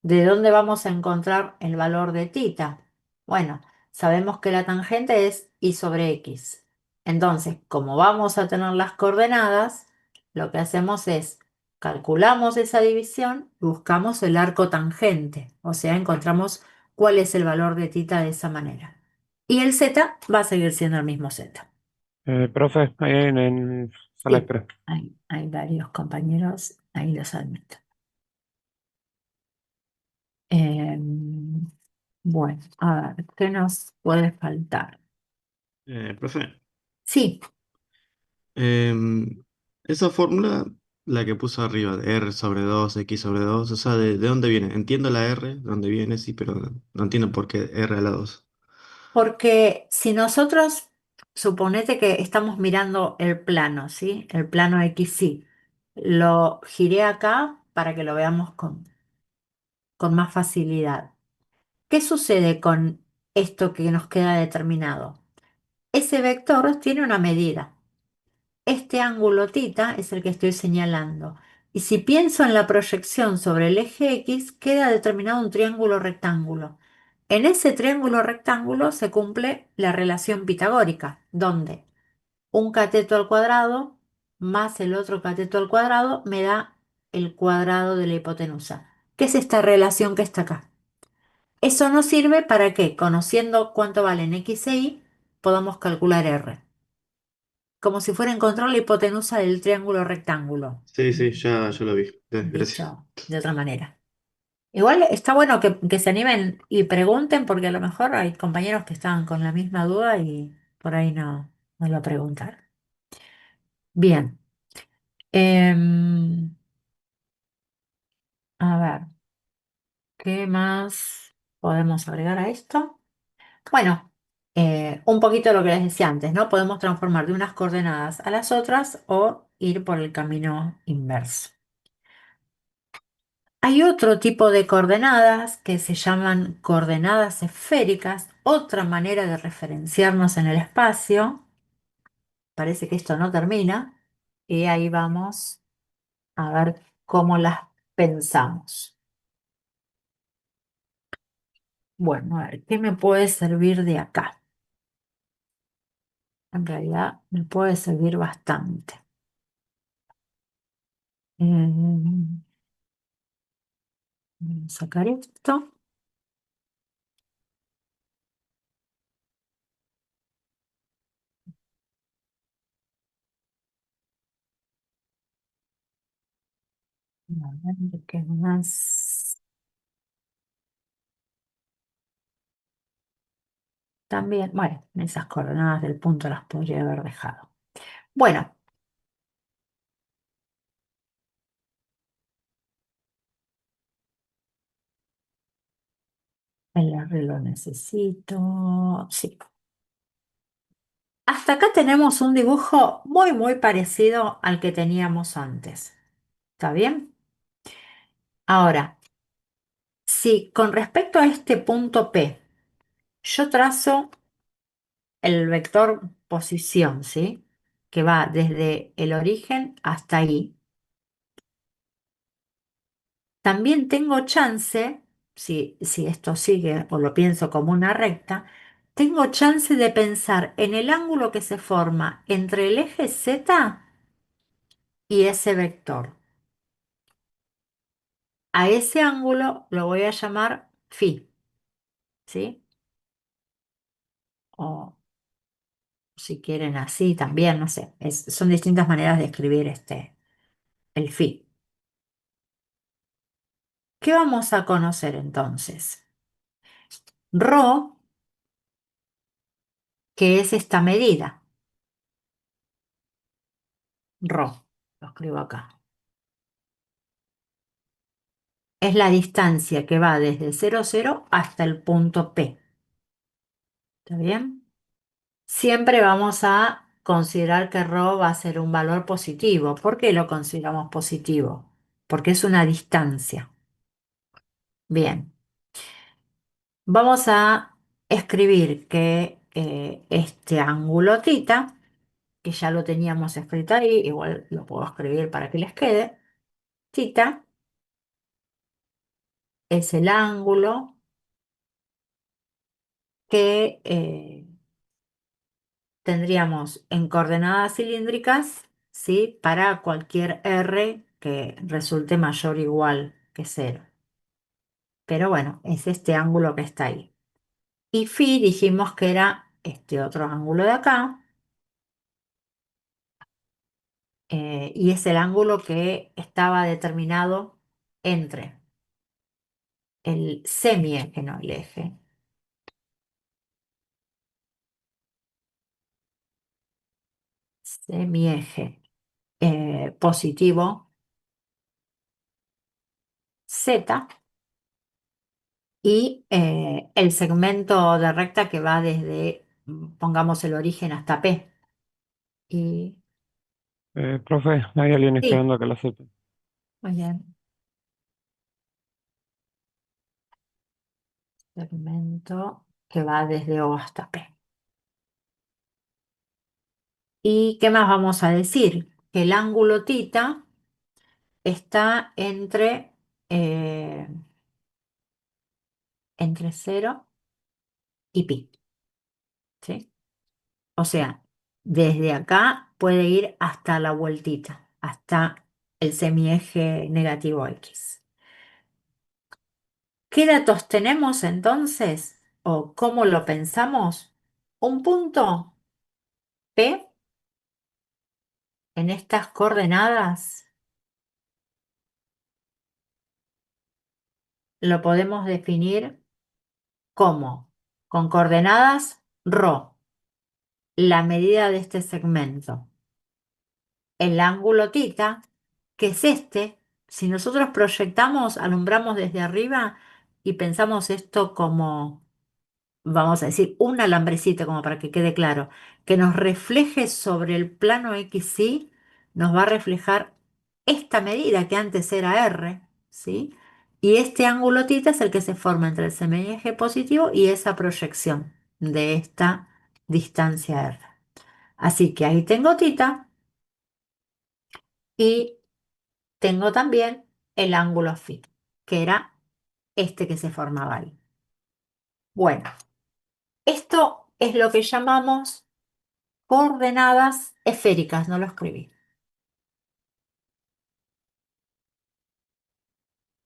¿De dónde vamos a encontrar el valor de tita? Bueno, sabemos que la tangente es y sobre x. Entonces, como vamos a tener las coordenadas, lo que hacemos es calculamos esa división y buscamos el arco tangente. O sea, encontramos cuál es el valor de tita de esa manera. Y el z va a seguir siendo el mismo z. Profe, ahí en sala de Sí, espera. hay varios compañeros, ahí los admito. Em, bueno, a ver, ¿qué nos puede faltar? Profe, Sí, em, esa fórmula, la que puso arriba, de R sobre 2 X sobre 2, o sea, ¿de dónde viene? Entiendo la R, de dónde viene, sí, pero no entiendo por qué R a la 2. porque si nosotros, suponete que estamos mirando el plano, ¿sí? El plano XY. Lo giré acá para que lo veamos con más facilidad. ¿Qué sucede con esto que nos queda determinado? Ese vector tiene una medida. Este ángulo tita es el que estoy señalando. Y si pienso en la proyección sobre el eje X, queda determinado un triángulo rectángulo. En ese triángulo rectángulo se cumple la relación pitagórica, donde un cateto al cuadrado más el otro cateto al cuadrado me da el cuadrado de la hipotenusa, que es esta relación que está acá. Eso nos sirve para que, conociendo cuánto valen X e Y, podamos calcular R, como si fuera encontrar la hipotenusa del triángulo rectángulo, Sí, sí, ya lo vi. Gracias. dicho de otra manera. Igual está bueno que se animen y pregunten, porque a lo mejor hay compañeros que estaban con la misma duda y por ahí no lo preguntaron. Bien. em, a ver, ¿qué más podemos agregar a esto? Bueno, un poquito lo que les decía antes, ¿no? Podemos transformar de unas coordenadas a las otras o ir por el camino inverso. Hay otro tipo de coordenadas que se llaman coordenadas esféricas, otra manera de referenciarnos en el espacio. Parece que esto no termina y ahí vamos a ver cómo las pensamos. Bueno, a ver, ¿qué me puede servir de acá? En realidad me puede servir bastante. Voy a sacar esto. A ver, ¿qué más? También, bueno, esas coordenadas del punto las podría haber dejado. Bueno, el R lo necesito. Sí. Hasta acá tenemos un dibujo muy parecido al que teníamos antes. ¿Está bien? Ahora, si con respecto a este punto P, yo trazo el vector posición, ¿sí? Que va desde el origen hasta ahí. También tengo chance, si esto sigue o lo pienso como una recta, tengo chance de pensar en el ángulo que se forma entre el eje Z y ese vector. A ese ángulo lo voy a llamar phi, ¿sí? O si quieren así también, no sé. Son distintas maneras de escribir el phi. ¿Qué vamos a conocer entonces? Rho, que es esta medida. Rho, lo escribo acá. Es la distancia que va desde 0,0 hasta el punto P. ¿Está bien? Siempre vamos a considerar que ρ va a ser un valor positivo. ¿Por qué lo consideramos positivo? Porque es una distancia. Bien, vamos a escribir que este ángulo tita, que ya lo teníamos escrito ahí, igual lo puedo escribir para que les quede, tita es el ángulo que tendríamos en coordenadas cilíndricas, ¿sí? Para cualquier r que resulte mayor o igual que cero. Pero bueno, es este ángulo que está ahí. Y phi dijimos que era este otro ángulo de acá, y es el ángulo que estaba determinado entre el semieje, no el eje, semieje positivo z y el segmento de recta que va desde, pongamos el origen hasta P. Y Profe, hay alguien sí, esperando que lo sepa. muy bien. Segmento que va desde O hasta P. ¿Y qué más vamos a decir? Que el ángulo tita está eh, entre 0 y pi, ¿sí? O sea, desde acá puede ir hasta la vueltita, hasta el semieje negativo x. ¿Qué datos tenemos entonces? ¿O cómo lo pensamos? Un punto P en estas coordenadas lo podemos definir como con coordenadas ρ, la medida de este segmento, el ángulo tita, que es este. Si nosotros proyectamos, alumbramos desde arriba y pensamos esto como, vamos a decir, un alambrecito, como para que quede claro, que nos refleje sobre el plano XY, nos va a reflejar esta medida que antes era R, ¿sí? Y este ángulo tita es el que se forma entre el semieje positivo y esa proyección de esta distancia R. Así que ahí tengo tita y tengo también el ángulo phi, que era este que se formaba ahí. Bueno, esto es lo que llamamos coordenadas esféricas, no lo escribí.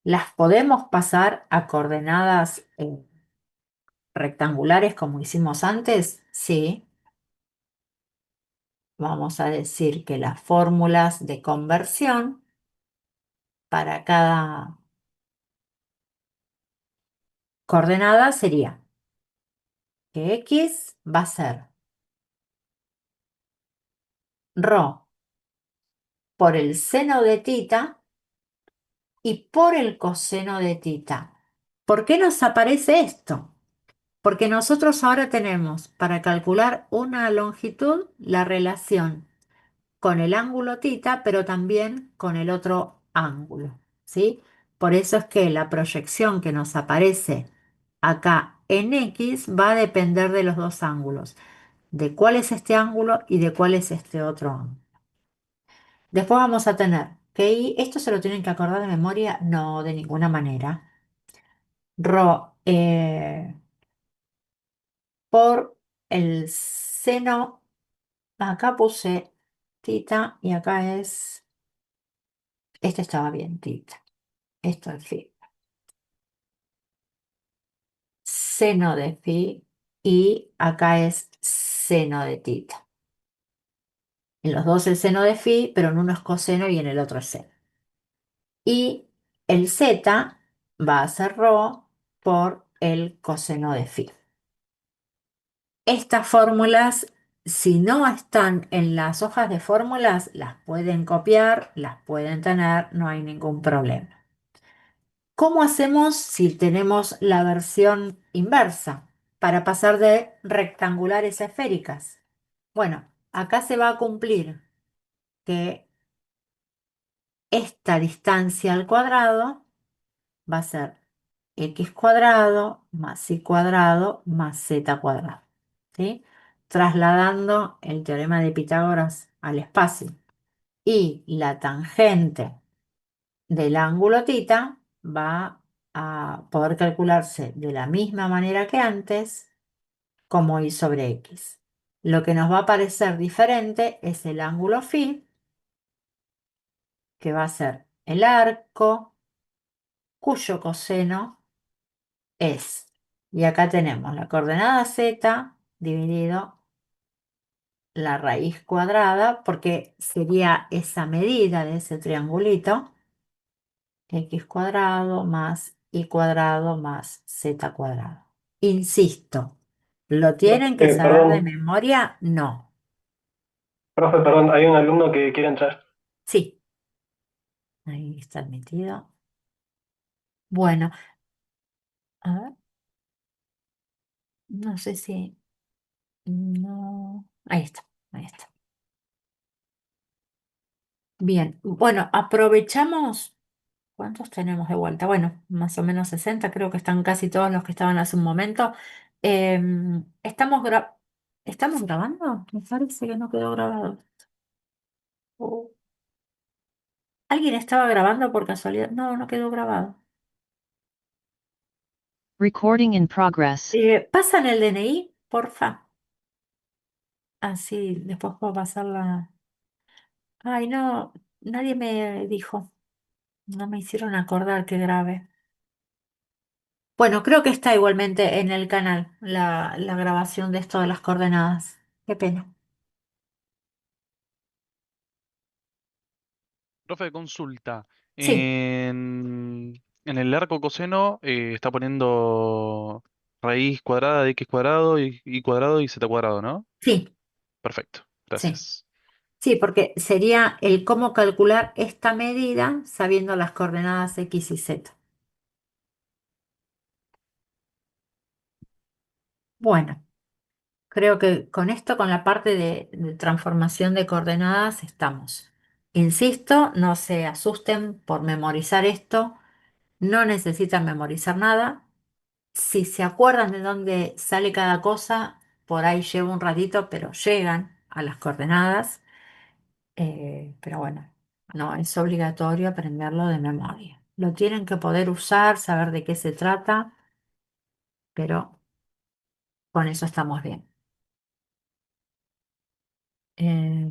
Las podemos pasar a coordenadas rectangulares como hicimos antes, sí. Vamos a decir que las fórmulas de conversión para cada coordenada sería que x va a ser ρ por el seno de tita y por el coseno de tita. ¿Por qué nos aparece esto? Porque nosotros ahora tenemos para calcular una longitud la relación con el ángulo tita, pero también con el otro ángulo, ¿sí? Por eso es que la proyección que nos aparece acá en X va a depender de los dos ángulos, de cuál es este ángulo y de cuál es este otro ángulo. Después vamos a tener que esto se lo tienen que acordar de memoria, no de ninguna manera. Rho por el seno, acá puse tita y acá este estaba bien, tita. Esto es phi. Seno de phi y acá es seno de tita. En los dos el seno de phi, pero en uno es coseno y en el otro es seno. Y el z va a ser rho por el coseno de phi. Estas fórmulas, si no están en las hojas de fórmulas, las pueden copiar, las pueden tener, no hay ningún problema. ¿Cómo hacemos si tenemos la versión inversa para pasar de rectangulares a esféricas? Bueno, acá se va a cumplir que esta distancia al cuadrado va a ser x cuadrado más y cuadrado más z cuadrado, ¿sí? Trasladando el teorema de Pitágoras al espacio. Y la tangente del ángulo tita va a poder calcularse de la misma manera que antes, como y sobre x. Lo que nos va a parecer diferente es el ángulo phi, que va a ser el arco, cuyo coseno es, y acá tenemos la coordenada z dividido la raíz cuadrada, porque sería esa medida de ese triangulito, x cuadrado más y cuadrado más z cuadrado. Insisto, ¿lo tienen que saber de Perdón, memoria? No. profe, perdón, hay un alumno que quiere entrar. Sí, ahí está admitido. Bueno, a ver, no sé si... No. Ahí está, ahí está. Bien, bueno, aprovechamos. ¿Cuántos tenemos de vuelta? Bueno, más o menos 60, creo que están casi todos los que estaban hace un momento. ¿Estamos grabando? Me parece que no quedó grabado. Oh, ¿Alguien estaba grabando por casualidad? No, no quedó grabado. Recording in progress. ¿Pasan el DNI, porfa? Así después puedo pasar la... Ay, no, nadie me dijo. No me hicieron acordar que grabé. Bueno, creo que está igualmente en el canal la grabación de esto de las coordenadas. Qué pena. Profe, consulta. Sí, En el arco coseno está poniendo raíz cuadrada de x cuadrado y cuadrado y z cuadrado, ¿no? sí, Perfecto, sí. gracias. Sí, porque sería el cómo calcular esta medida sabiendo las coordenadas X y Z. Bueno, creo que con esto, con la parte de transformación de coordenadas, estamos. Insisto, no se asusten por memorizar esto, no necesitan memorizar nada. Si se acuerdan de dónde sale cada cosa, por ahí lleva un ratito, pero llegan a las coordenadas. Pero bueno, no es obligatorio aprenderlo de memoria. Lo tienen que poder usar, saber de qué se trata, pero con eso estamos bien. Eh,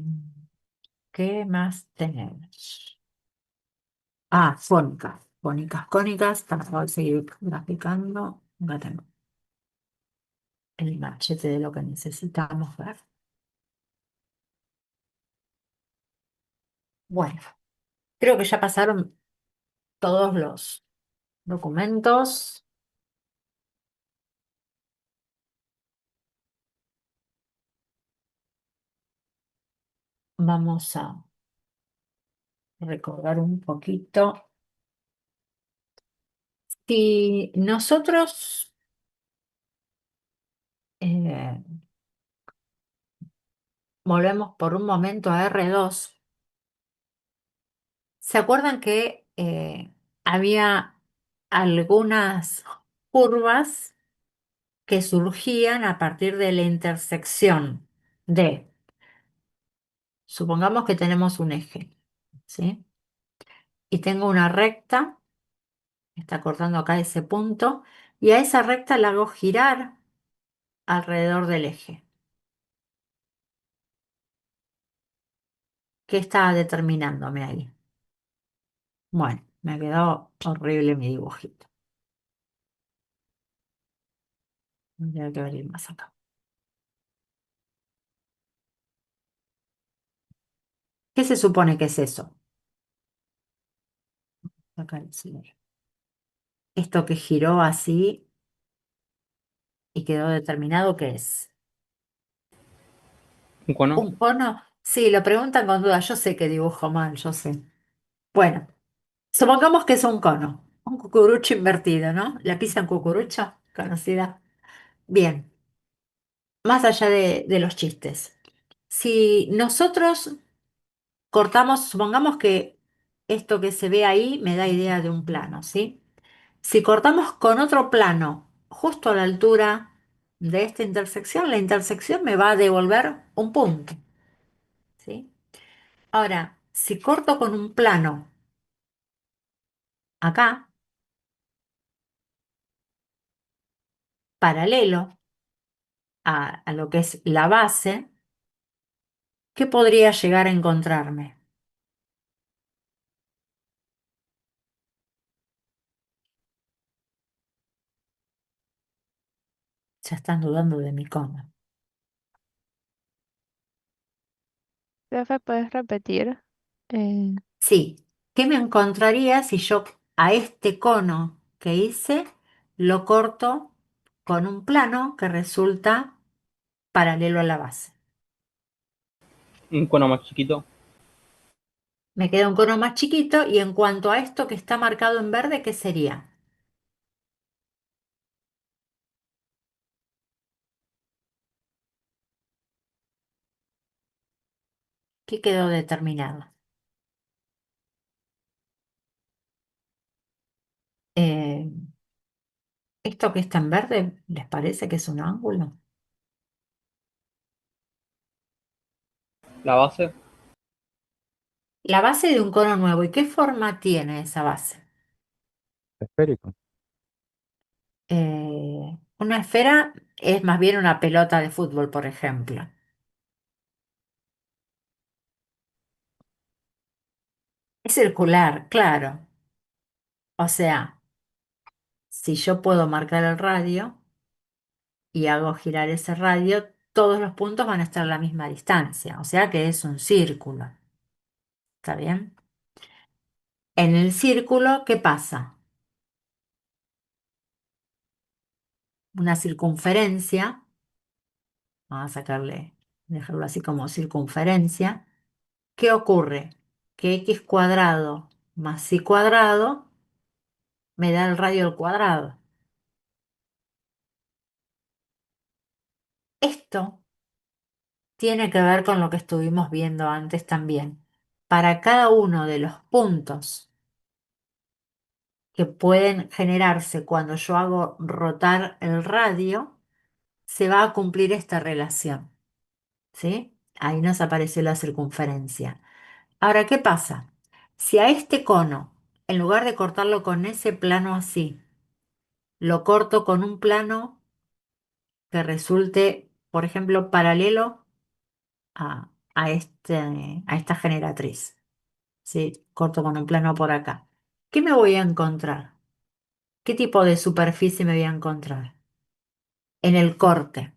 ¿Qué más tenemos? Ah, fónicas, fónicas, cónicas, para poder seguir graficando. Acá tengo el machete de lo que necesitamos ver. Bueno, creo que ya pasaron todos los documentos. Vamos a recordar un poquito. Si nosotros eh, volvemos por un momento a R2, ¿se acuerdan que había algunas curvas que surgían a partir de la intersección de, supongamos que tenemos un eje, ¿sí? Y tengo una recta, está cortando acá ese punto, y a esa recta la hago girar alrededor del eje. ¿Qué está determinándome ahí? Bueno, me quedó horrible mi dibujito. Tendría que venir más acá. ¿Qué se supone que es eso? Acá el señor. Esto que giró así y quedó determinado, ¿qué es? Un cono. ¿Un cono? Sí, lo preguntan con duda. Yo sé que dibujo mal, yo sé. Bueno, supongamos que es un cono. Un cucurucho invertido, ¿no? La pizza en cucurucho, conocida. Bien, más allá de los chistes. Si nosotros cortamos, supongamos que esto que se ve ahí me da idea de un plano, ¿sí? Si cortamos con otro plano justo a la altura de esta intersección, la intersección me va a devolver un punto, ¿sí? Ahora, si corto con un plano acá, paralelo a lo que es la base, ¿qué podría llegar a encontrarme? Ya están dudando de mi cono. Profe, ¿puedes repetir? Eh, Sí, ¿qué me encontraría si yo a este cono que hice lo corto con un plano que resulta paralelo a la base? Un cono más chiquito. Me queda un cono más chiquito y en cuanto a esto que está marcado en verde, ¿qué sería? ¿Qué quedó determinado? Eh, ¿Esto que está en verde les parece que es un ángulo? La base. La base de un cono nuevo. ¿Y qué forma tiene esa base? Esférico. Una esfera es más bien una pelota de fútbol, por ejemplo. Es circular, claro. O sea, si yo puedo marcar el radio y hago girar ese radio, todos los puntos van a estar a la misma distancia. O sea que es un círculo. ¿Está bien? En el círculo, ¿qué pasa? Una circunferencia, vamos a dejarlo así como circunferencia. ¿Qué ocurre? Que x cuadrado más y cuadrado me da el radio al cuadrado. Esto tiene que ver con lo que estuvimos viendo antes también. Para cada uno de los puntos que pueden generarse cuando yo hago rotar el radio, se va a cumplir esta relación, ¿sí? Ahí nos apareció la circunferencia. Ahora, ¿qué pasa? Si a este cono, en lugar de cortarlo con ese plano así, lo corto con un plano que resulte, por ejemplo, paralelo a esta generatriz, ¿sí? Corto con un plano por acá. ¿Qué me voy a encontrar? ¿Qué tipo de superficie me voy a encontrar? En el corte.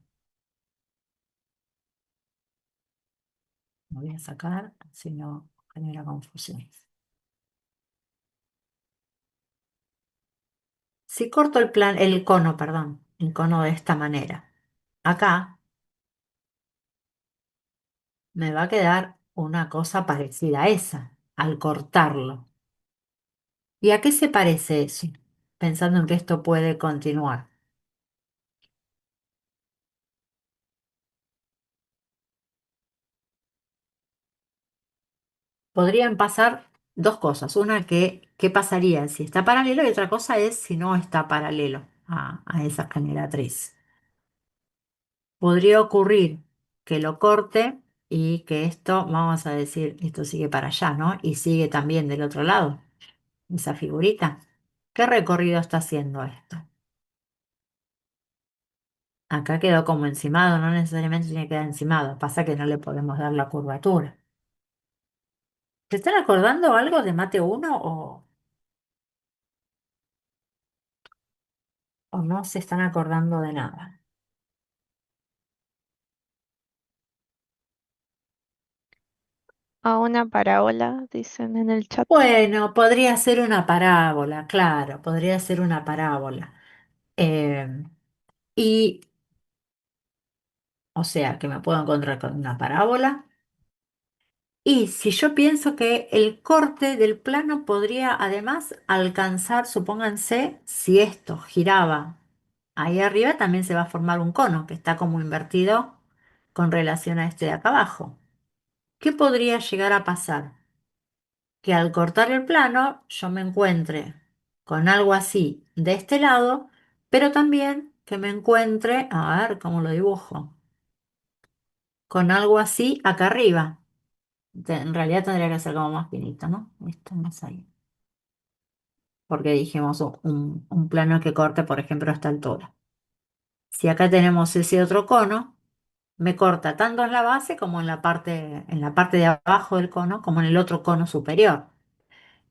Lo voy a sacar, si no genera confusiones. Si corto el cono, perdón, el cono de esta manera, acá me va a quedar una cosa parecida a esa, al cortarlo. ¿Y a qué se parece eso? Pensando en que esto puede continuar. Podrían pasar dos cosas. Una, ¿qué pasaría si está paralelo? Y otra cosa es si no está paralelo a esa generatriz. Podría ocurrir que lo corte y que esto, vamos a decir, esto sigue para allá, ¿no? Y sigue también del otro lado, esa figurita. ¿Qué recorrido está haciendo esto? Acá quedó como encimado, no necesariamente tiene que quedar encimado, pasa que no le podemos dar la curvatura. ¿Se están acordando algo de Mate 1 o no se están acordando de nada? A una parábola, dicen en el chat. Bueno, podría ser una parábola, claro, podría ser una parábola. Eh, y, o sea, que me puedo encontrar con una parábola. Y si yo pienso que el corte del plano podría además alcanzar, supónganse, si esto giraba ahí arriba, también se va a formar un cono que está como invertido con relación a este de acá abajo. ¿Qué podría llegar a pasar? Que al cortar el plano yo me encuentre con algo así de este lado, pero también que me encuentre, a ver cómo lo dibujo, con algo así acá arriba. En realidad tendría que ser como más finito, ¿no? Esto más ahí. Porque dijimos un plano que corte, por ejemplo, a esta altura. Si acá tenemos ese otro cono, me corta tanto en la base como en la parte de abajo del cono, como en el otro cono superior.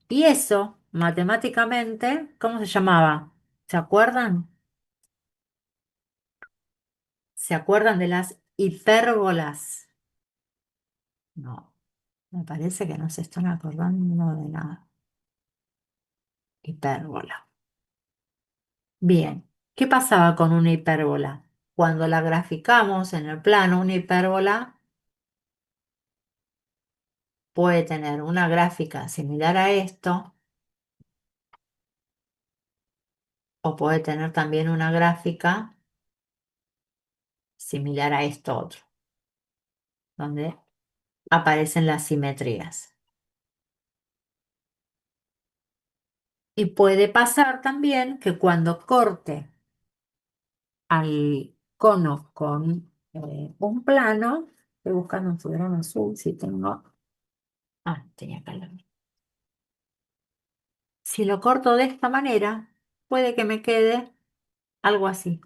Y eso, matemáticamente, ¿cómo se llamaba? ¿Se acuerdan? ¿Se acuerdan de las hipérbolas? No, me parece que no se están acordando de nada. Hipérbola. Bien, ¿qué pasaba con una hipérbola? Cuando la graficamos en el plano, una hipérbola puede tener una gráfica similar a esto o puede tener también una gráfica similar a esto otro, donde aparecen las simetrías. Y puede pasar también que cuando corte al cono con un plano, estoy buscando un fluorón azul, si tengo Ah, tenía que leer. Si lo corto de esta manera, puede que me quede algo así,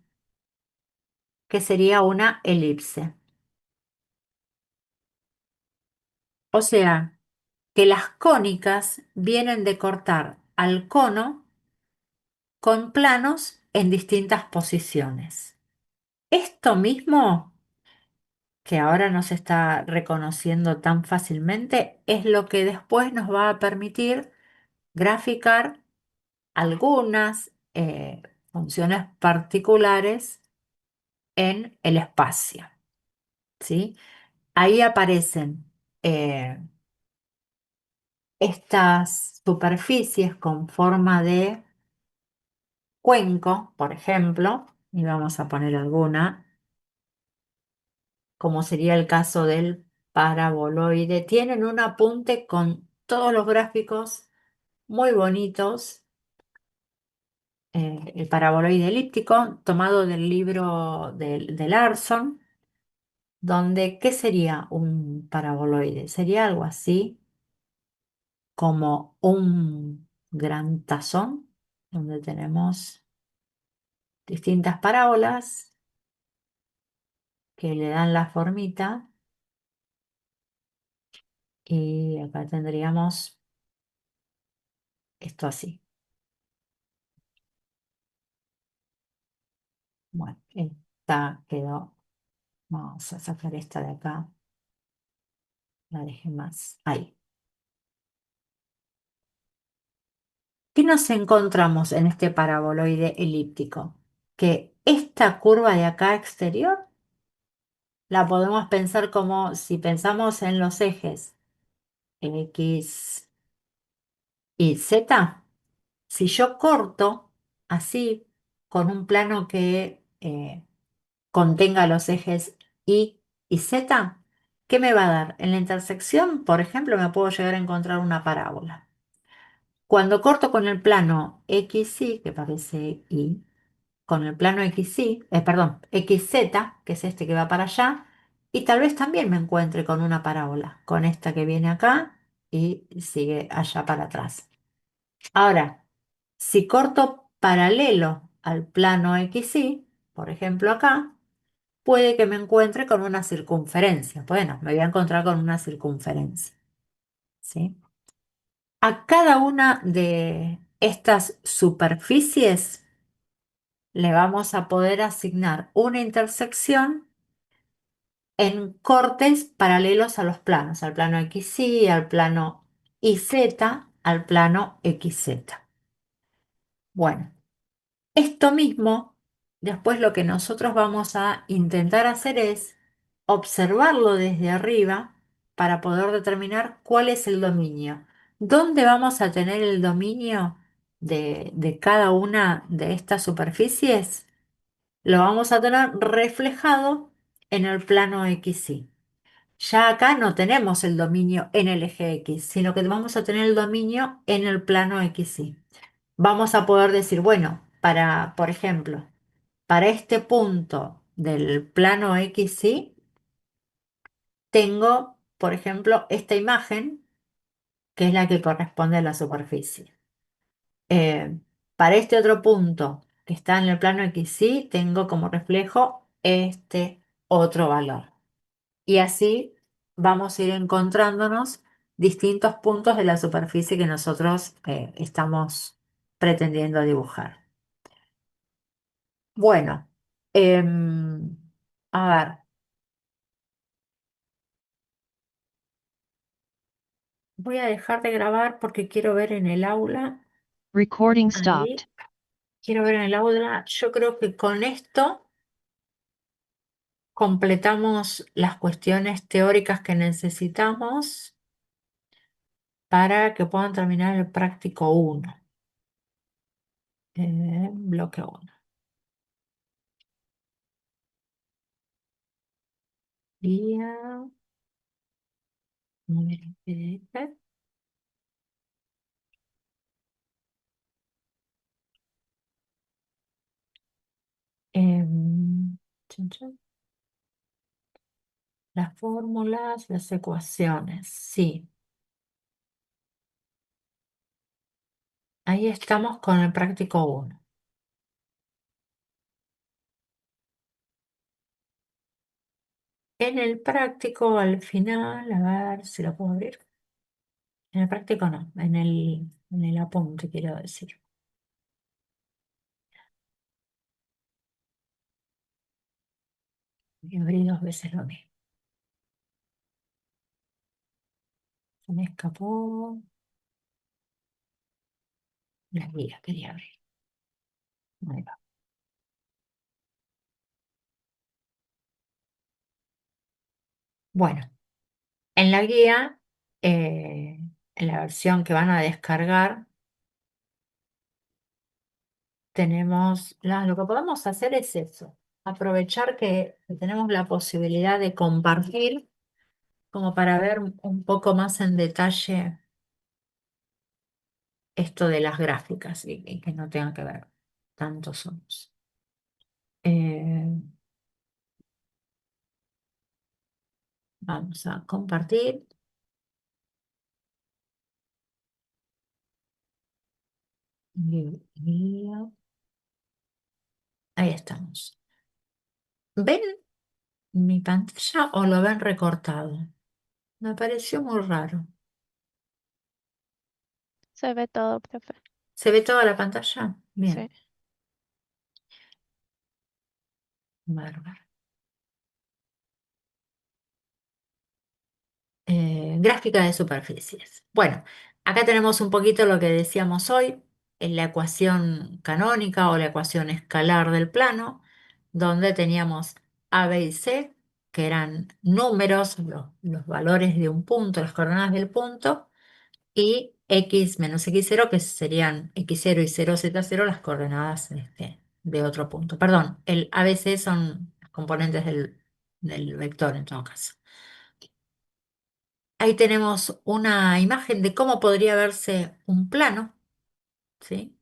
que sería una elipse. O sea, que las cónicas vienen de cortar al cono con planos en distintas posiciones. Esto mismo, que ahora no se está reconociendo tan fácilmente, es lo que después nos va a permitir graficar algunas funciones particulares en el espacio, ¿sí? Ahí aparecen eh, estas superficies con forma de cuenco, por ejemplo, y vamos a poner alguna, como sería el caso del paraboloide. Tienen un apunte con todos los gráficos muy bonitos. El paraboloide elíptico, tomado del libro de Larson, donde, ¿qué sería un paraboloide? Sería algo así como un gran tazón, donde tenemos distintas parábolas que le dan la formita, y acá tendríamos esto así. Bueno, esta quedó. Vamos a sacar esta de acá. La dejé más. Ahí. ¿Qué nos encontramos en este paraboloide elíptico? Que esta curva de acá exterior la podemos pensar como si pensamos en los ejes X y Z. Si yo corto así con un plano que contenga los ejes Y y Z, ¿qué me va a dar? En la intersección, por ejemplo, me puedo llegar a encontrar una parábola. Cuando corto con el plano XY, que parece Y, con el plano XY, perdón, XZ, que es este que va para allá, y tal vez también me encuentre con una parábola, con esta que viene acá y sigue allá para atrás. Ahora, si corto paralelo al plano XY, por ejemplo acá, puede que me encuentre con una circunferencia. Bueno, me voy a encontrar con una circunferencia, ¿sí? A cada una de estas superficies le vamos a poder asignar una intersección en cortes paralelos a los planos, al plano XY, al plano YZ, al plano XZ. Bueno, esto mismo, después lo que nosotros vamos a intentar hacer es observarlo desde arriba para poder determinar cuál es el dominio. ¿Dónde vamos a tener el dominio de cada una de estas superficies? Lo vamos a tener reflejado en el plano XY. Ya acá no tenemos el dominio en el eje X, sino que vamos a tener el dominio en el plano XY. Vamos a poder decir, bueno, por ejemplo, para este punto del plano XY, tengo, por ejemplo, esta imagen, que es la que corresponde a la superficie. Eh, para este otro punto que está en el plano XY, tengo como reflejo este otro valor. Y así vamos a ir encontrándonos distintos puntos de la superficie que nosotros estamos pretendiendo dibujar. Bueno, a ver, voy a dejar de grabar porque quiero ver en el aula. Recording Ahí, stopped. quiero ver en el aula. Yo creo que con esto completamos las cuestiones teóricas que necesitamos para que puedan terminar el práctico 1, bloque 1. Guía, número PDF. Chun, chun. Las fórmulas, las ecuaciones, sí. Ahí estamos con el práctico uno. En el práctico, al final, a ver si lo puedo abrir. En el práctico no, en el apunte quiero decir. Y abrí dos veces lo mismo. Se me escapó la guía, quería abrir. Ahí va. Bueno, en la guía, en la versión que van a descargar, lo que podemos hacer es eso, aprovechar que tenemos la posibilidad de compartir como para ver un poco más en detalle esto de las gráficas y que no tenga que ver tantos somos. Vamos a compartir. Guía. Ahí estamos. ¿Ven mi pantalla o lo ven recortado? Me pareció muy raro. Se ve todo, profe. ¿Se ve toda la pantalla? Sí. Bien, bárbaro. Gráfica de superficies. Bueno, acá tenemos un poquito lo que decíamos hoy, en la ecuación canónica o la ecuación escalar del plano, donde teníamos A, B y C, que eran números, los valores de un punto, las coordenadas del punto, y x menos x0, que serían x0 y 0z0, las coordenadas de otro punto. Perdón, el ABC son los componentes del vector en todo caso. Ahí tenemos una imagen de cómo podría verse un plano, ¿sí?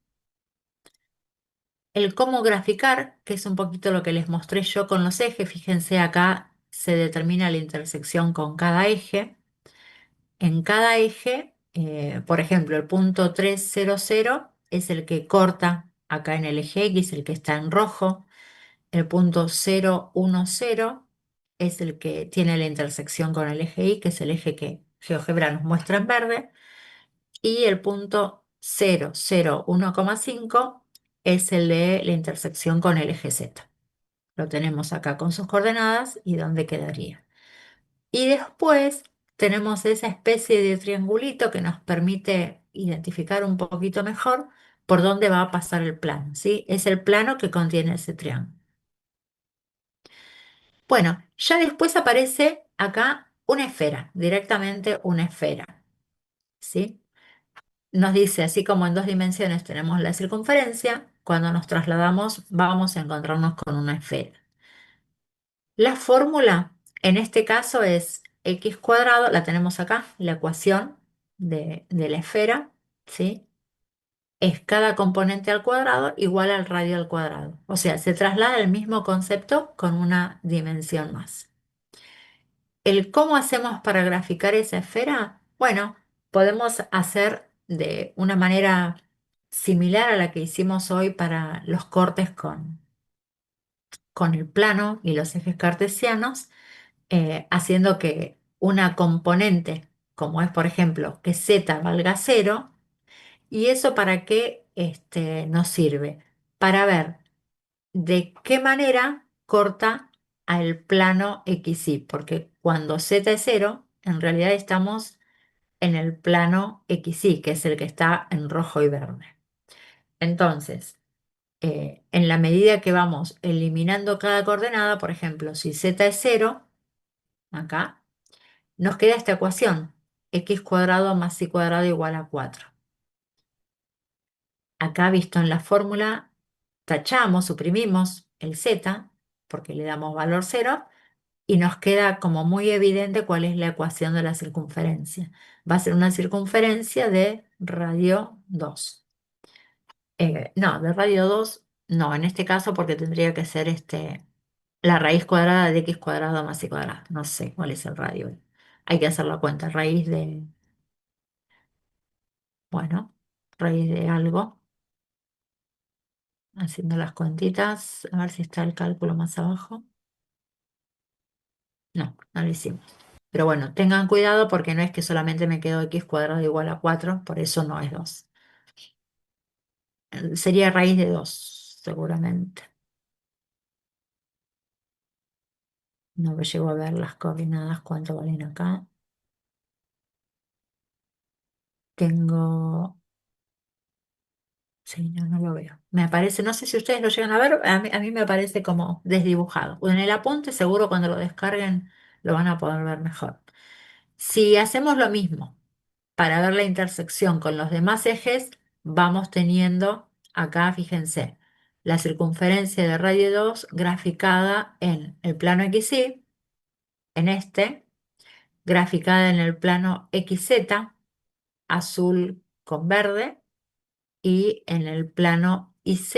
El cómo graficar, que es un poquito lo que les mostré yo con los ejes. Fíjense acá se determina la intersección con cada eje. En cada eje, por ejemplo, el punto 300 es el que corta acá en el eje X, el que está en rojo. El punto 010 es el que tiene la intersección con el eje Y, que es el eje que GeoGebra nos muestra en verde. Y el punto 001,5 es el de la intersección con el eje Z. Lo tenemos acá con sus coordenadas y dónde quedaría. Y después tenemos esa especie de triangulito que nos permite identificar un poquito mejor por dónde va a pasar el plano, ¿sí? Es el plano que contiene ese triángulo. Bueno, ya después aparece acá una esfera, directamente una esfera, ¿sí? Nos dice, así como en dos dimensiones tenemos la circunferencia, cuando nos trasladamos vamos a encontrarnos con una esfera. La fórmula en este caso es x cuadrado, la tenemos acá, la ecuación de la esfera, ¿sí? Es cada componente al cuadrado igual al radio al cuadrado. O sea, se traslada el mismo concepto con una dimensión más. ¿El cómo hacemos para graficar esa esfera? Bueno, podemos hacer de una manera similar a la que hicimos hoy para los cortes con el plano y los ejes cartesianos, haciendo que una componente, como es por ejemplo que z valga cero. ¿Y eso para qué nos sirve? Para ver de qué manera corta al plano XY, porque cuando z es cero, en realidad estamos en el plano XY, que es el que está en rojo y verde. Entonces, en la medida que vamos eliminando cada coordenada, por ejemplo, si z es cero, acá, nos queda esta ecuación, x cuadrado más y cuadrado igual a 4. Acá, visto en la fórmula, tachamos, suprimimos el z, porque le damos valor cero, y nos queda como muy evidente cuál es la ecuación de la circunferencia. Va a ser una circunferencia de radio 2. No, de radio 2, no, en este caso porque tendría que ser la raíz cuadrada de x cuadrado más y cuadrado. No sé cuál es el radio. Hay que hacer la cuenta, raíz de... Bueno. raíz de algo, haciendo las cuentitas, a ver si está el cálculo más abajo. No, no lo hicimos. Pero bueno, tengan cuidado porque no es que solamente me quedo x cuadrado igual a 4, por eso no es 2. Sería raíz de 2, seguramente. No me llego a ver las coordenadas, cuánto valen acá. Tengo... Sí, no, no lo veo. Me aparece, no sé si ustedes lo llegan a ver, a mí me aparece como desdibujado. En el apunte seguro cuando lo descarguen lo van a poder ver mejor. Si hacemos lo mismo para ver la intersección con los demás ejes, vamos teniendo acá, fíjense, la circunferencia de radio 2 graficada en el plano XY, en este, graficada en el plano XZ, azul con verde, y en el plano IZ,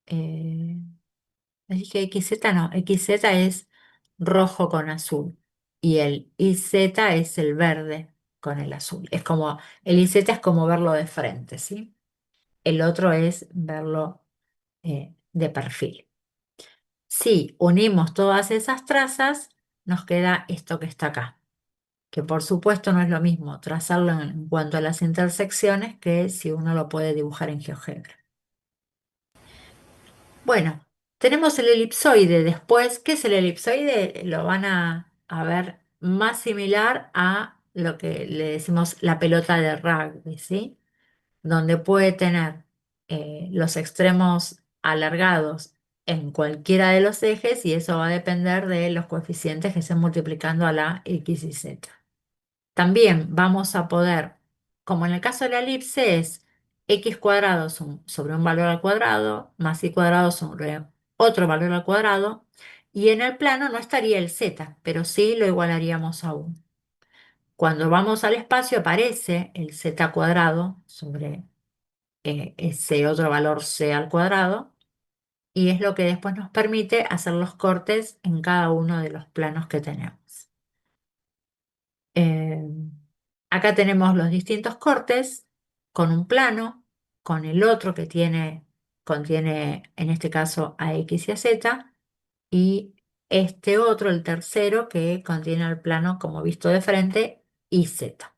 eh, les dije XZ, no, XZ es rojo con azul y el IZ es el verde con el azul. Es como, el IZ es como verlo de frente, ¿sí? El otro es verlo de perfil. Si unimos todas esas trazas, nos queda esto que está acá, que por supuesto no es lo mismo trazarlo en cuanto a las intersecciones que si uno lo puede dibujar en GeoGebra. Bueno, tenemos el elipsoide después. ¿Qué es el elipsoide? Lo van a ver más similar a lo que le decimos la pelota de rugby, ¿sí? Donde puede tener los extremos alargados en cualquiera de los ejes y eso va a depender de los coeficientes que estén multiplicando a la x y z. También vamos a poder, como en el caso de la elipse, es x cuadrado sobre un valor al cuadrado más y cuadrado sobre otro valor al cuadrado, y en el plano no estaría el z, pero sí lo igualaríamos a 1. Cuando vamos al espacio aparece el z cuadrado sobre ese otro valor c al cuadrado, y es lo que después nos permite hacer los cortes en cada uno de los planos que tenemos. Eh, Acá tenemos los distintos cortes con un plano, con el otro que contiene en este caso a X y a Z, y este otro, el tercero, que contiene el plano como visto de frente y Z.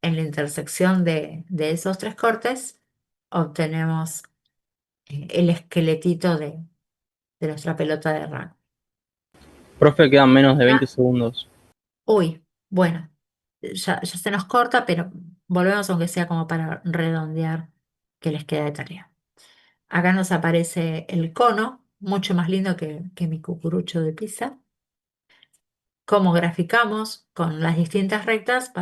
En la intersección de esos tres cortes obtenemos el esqueletito de nuestra pelota de rugby. Profe, quedan menos de Ah, 20 segundos. uy, bueno, ya se nos corta, pero volvemos aunque sea como para redondear que les queda de tarea. Acá nos aparece el cono, mucho más lindo que mi cucurucho de pizza. Cómo graficamos con las distintas rectas.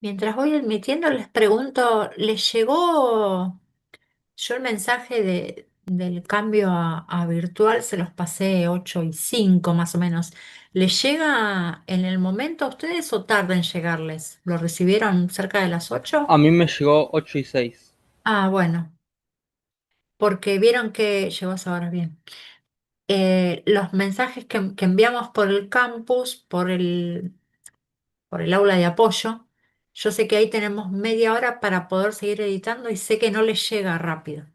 Mientras voy admitiendo, les pregunto, ¿les llegó? Yo el mensaje del cambio a virtual se los pasé 8 y 5 más o menos. ¿Les llega en el momento a ustedes o tarda en llegarles? ¿Lo recibieron cerca de las 8? A mí me llegó 8 y 6. Ah, bueno, porque vieron que llegó a esa hora bien. Los mensajes que enviamos por el campus, por el aula de apoyo, yo sé que ahí tenemos media hora para poder seguir editando y sé que no les llega rápido,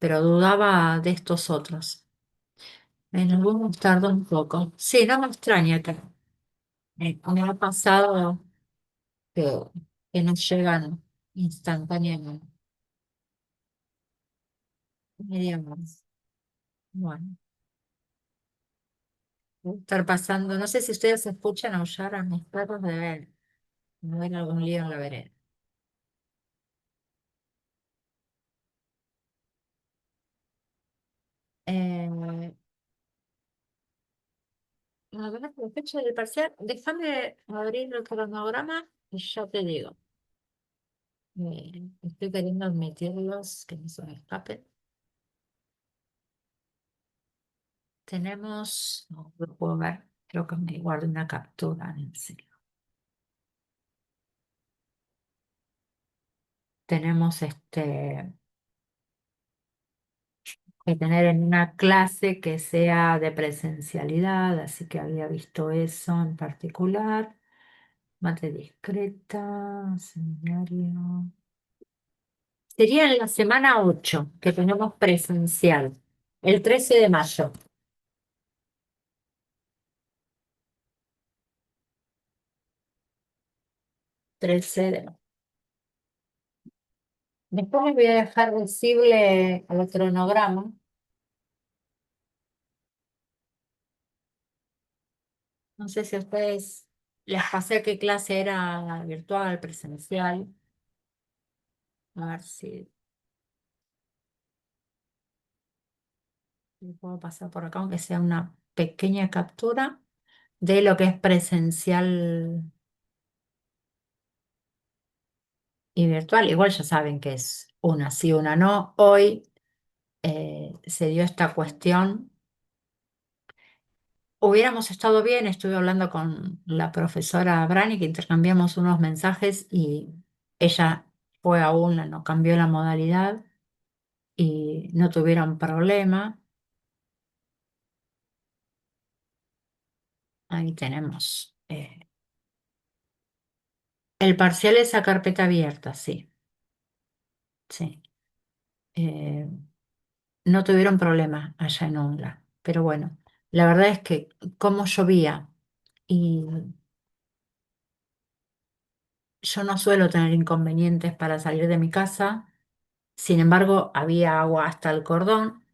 pero dudaba de estos otros. Nos vamos a tardar un poco. Sí, no me extraña que Me ha pasado que, que nos llegan instantáneamente. Media más. Bueno, debe estar pasando. No sé si ustedes escuchan aullar a mis perros de ver. No ven algún lío en la vereda. Eh, a ver, la fecha del parcial. Déjame abrir el cronograma y ya te digo. Estoy queriendo admitirlos, que no se me escapen. Tenemos, no lo puedo ver, creo que me guardé una captura en serio. Tenemos que tener en una clase que sea de presencialidad, así que había visto eso en particular. Mate discreta, seminario. Sería en la semana 8 que tenemos presencial, el 13 de mayo. 13 de mayo. Después les voy a dejar visible el cronograma. No sé si a ustedes les pasé qué clase era virtual, presencial. A ver si le puedo pasar por acá, aunque sea una pequeña captura de lo que es presencial y virtual. Igual ya saben que es una sí, una no. Hoy se dio esta cuestión. Hubiéramos estado bien, estuve hablando con la profesora Brani, que intercambiamos unos mensajes y ella fue a una, no cambió la modalidad y no tuvieron problema. Ahí tenemos. El parcial es a carpeta abierta, sí, sí. Eh, no tuvieron problema allá en ONLA, pero bueno, la verdad es que como llovía y yo no suelo tener inconvenientes para salir de mi casa, sin embargo, había agua hasta el cordón.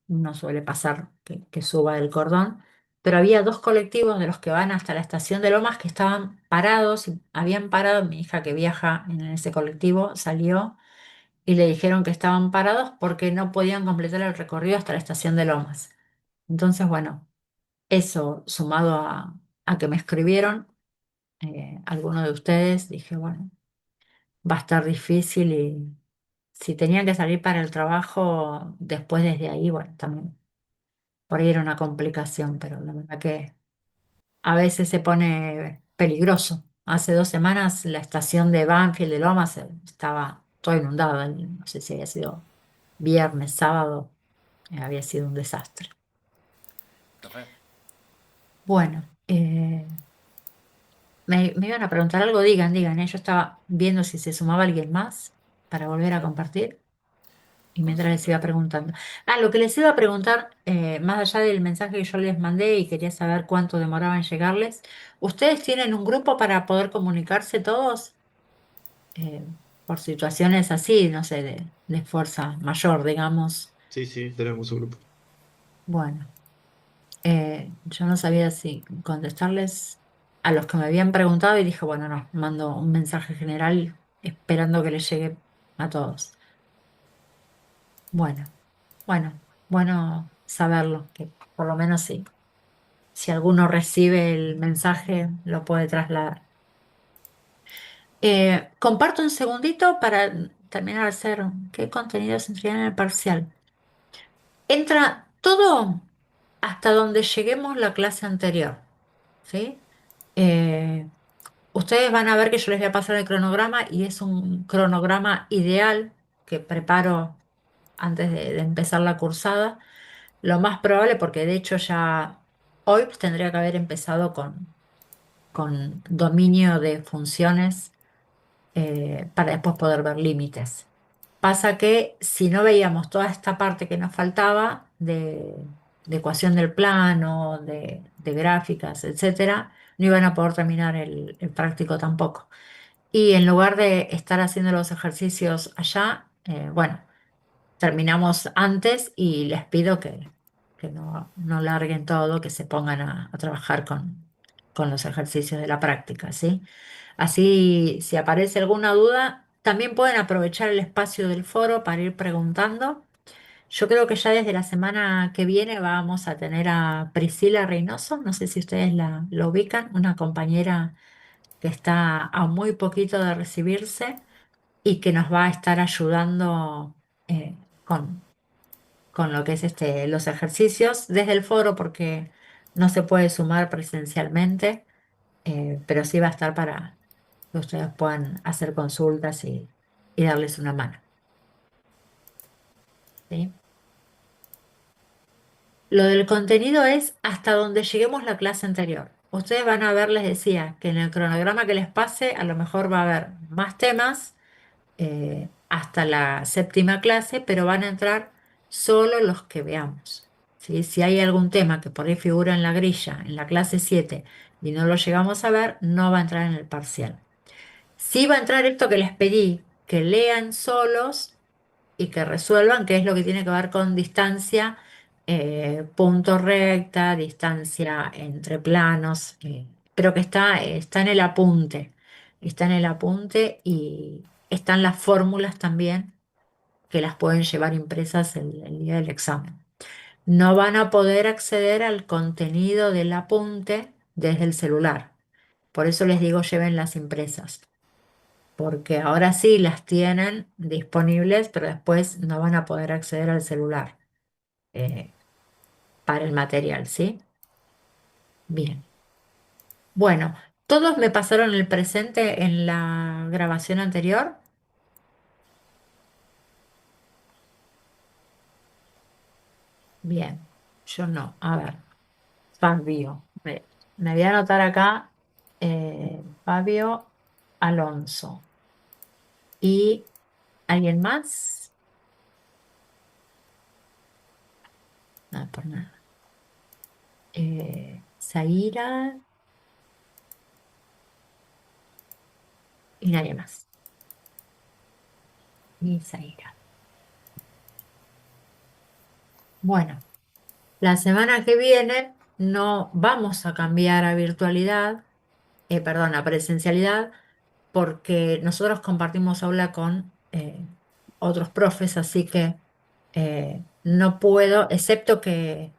No suele pasar que suba el cordón, pero había dos colectivos de los que van hasta la estación de Lomas que estaban parados, y habían parado. Mi hija que viaja en ese colectivo salió y le dijeron que estaban parados porque no podían completar el recorrido hasta la estación de Lomas. Entonces, bueno, eso sumado a que me escribieron algunos de ustedes, dije, bueno, va a estar difícil y si tenían que salir para el trabajo después desde ahí, bueno, también por ahí era una complicación, pero la verdad que a veces se pone peligroso. Hace 2 semanas la estación de Banfield de Lomas estaba toda inundada. No sé si había sido viernes, sábado, había sido un desastre. Bueno, me iban a preguntar algo, digan, Yo estaba viendo si se sumaba alguien más para volver a compartir. Y mientras les iba preguntando. Lo que les iba a preguntar, más allá del mensaje que yo les mandé y quería saber cuánto demoraba en llegarles, ¿ustedes tienen un grupo para poder comunicarse todos? Eh, por situaciones así, no sé, de fuerza mayor, digamos. Sí, sí, tenemos un grupo. Bueno, yo no sabía si contestarles a los que me habían preguntado y dije, bueno, no, mando un mensaje general esperando que les llegue a todos. Bueno, bueno saberlo, que por lo menos sí. Si alguno recibe el mensaje, lo puede trasladar. Comparto un segundito para terminar de hacer qué contenidos entrarían en el parcial. Entra todo hasta donde lleguemos la clase anterior, ¿sí? Eh, Ustedes van a ver que yo les voy a pasar el cronograma y es un cronograma ideal que preparo antes de empezar la cursada. Lo más probable, porque de hecho ya hoy tendría que haber empezado con dominio de funciones para después poder ver límites. Pasa que si no veíamos toda esta parte que nos faltaba de ecuación del plano, de gráficas, etcétera, no iban a poder terminar el práctico tampoco. Y en lugar de estar haciendo los ejercicios allá, bueno, terminamos antes y les pido que no larguen todo, que se pongan a trabajar con los ejercicios de la práctica, ¿sí? Así, si aparece alguna duda, también pueden aprovechar el espacio del foro para ir preguntando. Yo creo que ya desde la semana que viene vamos a tener a Priscila Reynoso, no sé si ustedes la ubican, una compañera que está a muy poquito de recibirse y que nos va a estar ayudando con lo que es los ejercicios desde el foro porque no se puede sumar presencialmente, pero sí va a estar para que ustedes puedan hacer consultas y darles una mano. ¿Sí? Lo del contenido es hasta donde lleguemos la clase anterior. Ustedes van a ver, les decía, que en el cronograma que les pase a lo mejor va a haber más temas hasta la séptima clase, pero van a entrar solo los que veamos. ¿Sí? Si hay algún tema que por ahí figura en la grilla, en la clase 7, y no lo llegamos a ver, no va a entrar en el parcial. Sí va a entrar esto que les pedí, que lean solos y que resuelvan, que es lo que tiene que ver con distancia, punto recta, distancia entre planos, pero que está en el apunte, está en el apunte y están las fórmulas también que las pueden llevar impresas el día del examen. No van a poder acceder al contenido del apunte desde el celular. Por eso les digo lleven las impresas porque ahora sí las tienen disponibles, pero después no van a poder acceder al celular eh, para el material, ¿sí? Bien. Bueno, todos me pasaron el presente en la grabación anterior. Bien, yo no. A ver, Fabio. Me voy a anotar acá Fabio Alonso. ¿Y alguien más? No, por nada. Zaira y nadie más. Y Zaira. Bueno, la semana que viene no vamos a cambiar a virtualidad, perdón, a presencialidad, porque nosotros compartimos aula con otros profes, así que no puedo, excepto que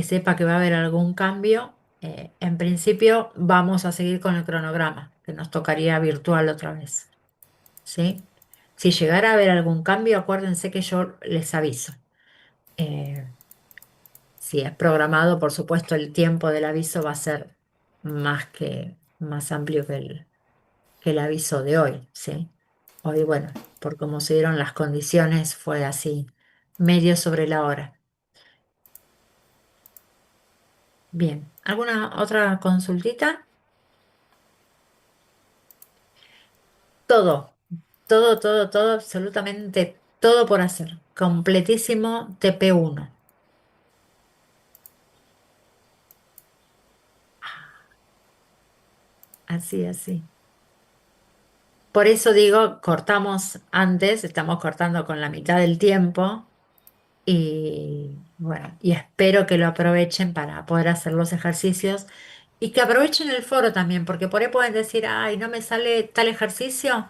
sepa que va a haber algún cambio, en principio vamos a seguir con el cronograma, que nos tocaría virtual otra vez, ¿sí? Si llegara a haber algún cambio, acuérdense que yo les aviso. Eh, Si es programado, por supuesto, el tiempo del aviso va a ser más amplio que el aviso de hoy, ¿sí? Hoy, bueno, por cómo se dieron las condiciones, fue así, medio sobre la hora. Bien, ¿alguna otra consultita? Todo, todo, absolutamente todo por hacer. Completísimo TP1. Así, así. Por eso digo, cortamos antes, estamos cortando con la mitad del tiempo y bueno, y espero que lo aprovechen para poder hacer los ejercicios y que aprovechen el foro también, porque por ahí pueden decir, ay, no me sale tal ejercicio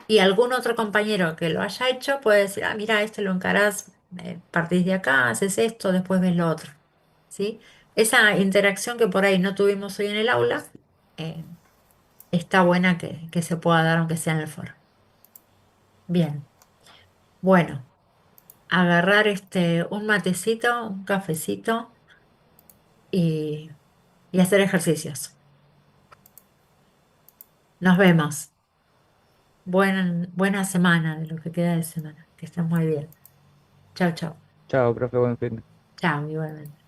y algún otro compañero que lo haya hecho puede decir, ah, mira, este lo encarás, partís de acá, haces esto, después ves lo otro, ¿sí? Esa interacción que por ahí no tuvimos hoy en el aula, eh, está buena que se pueda dar aunque sea en el foro. Bien, bueno, agarrar un matecito, un cafecito y, y hacer ejercicios. Nos vemos. Buena semana de lo que queda de semana. Que estén muy bien. Chao, chao. Chao, profe, buen fin. Chao, igualmente.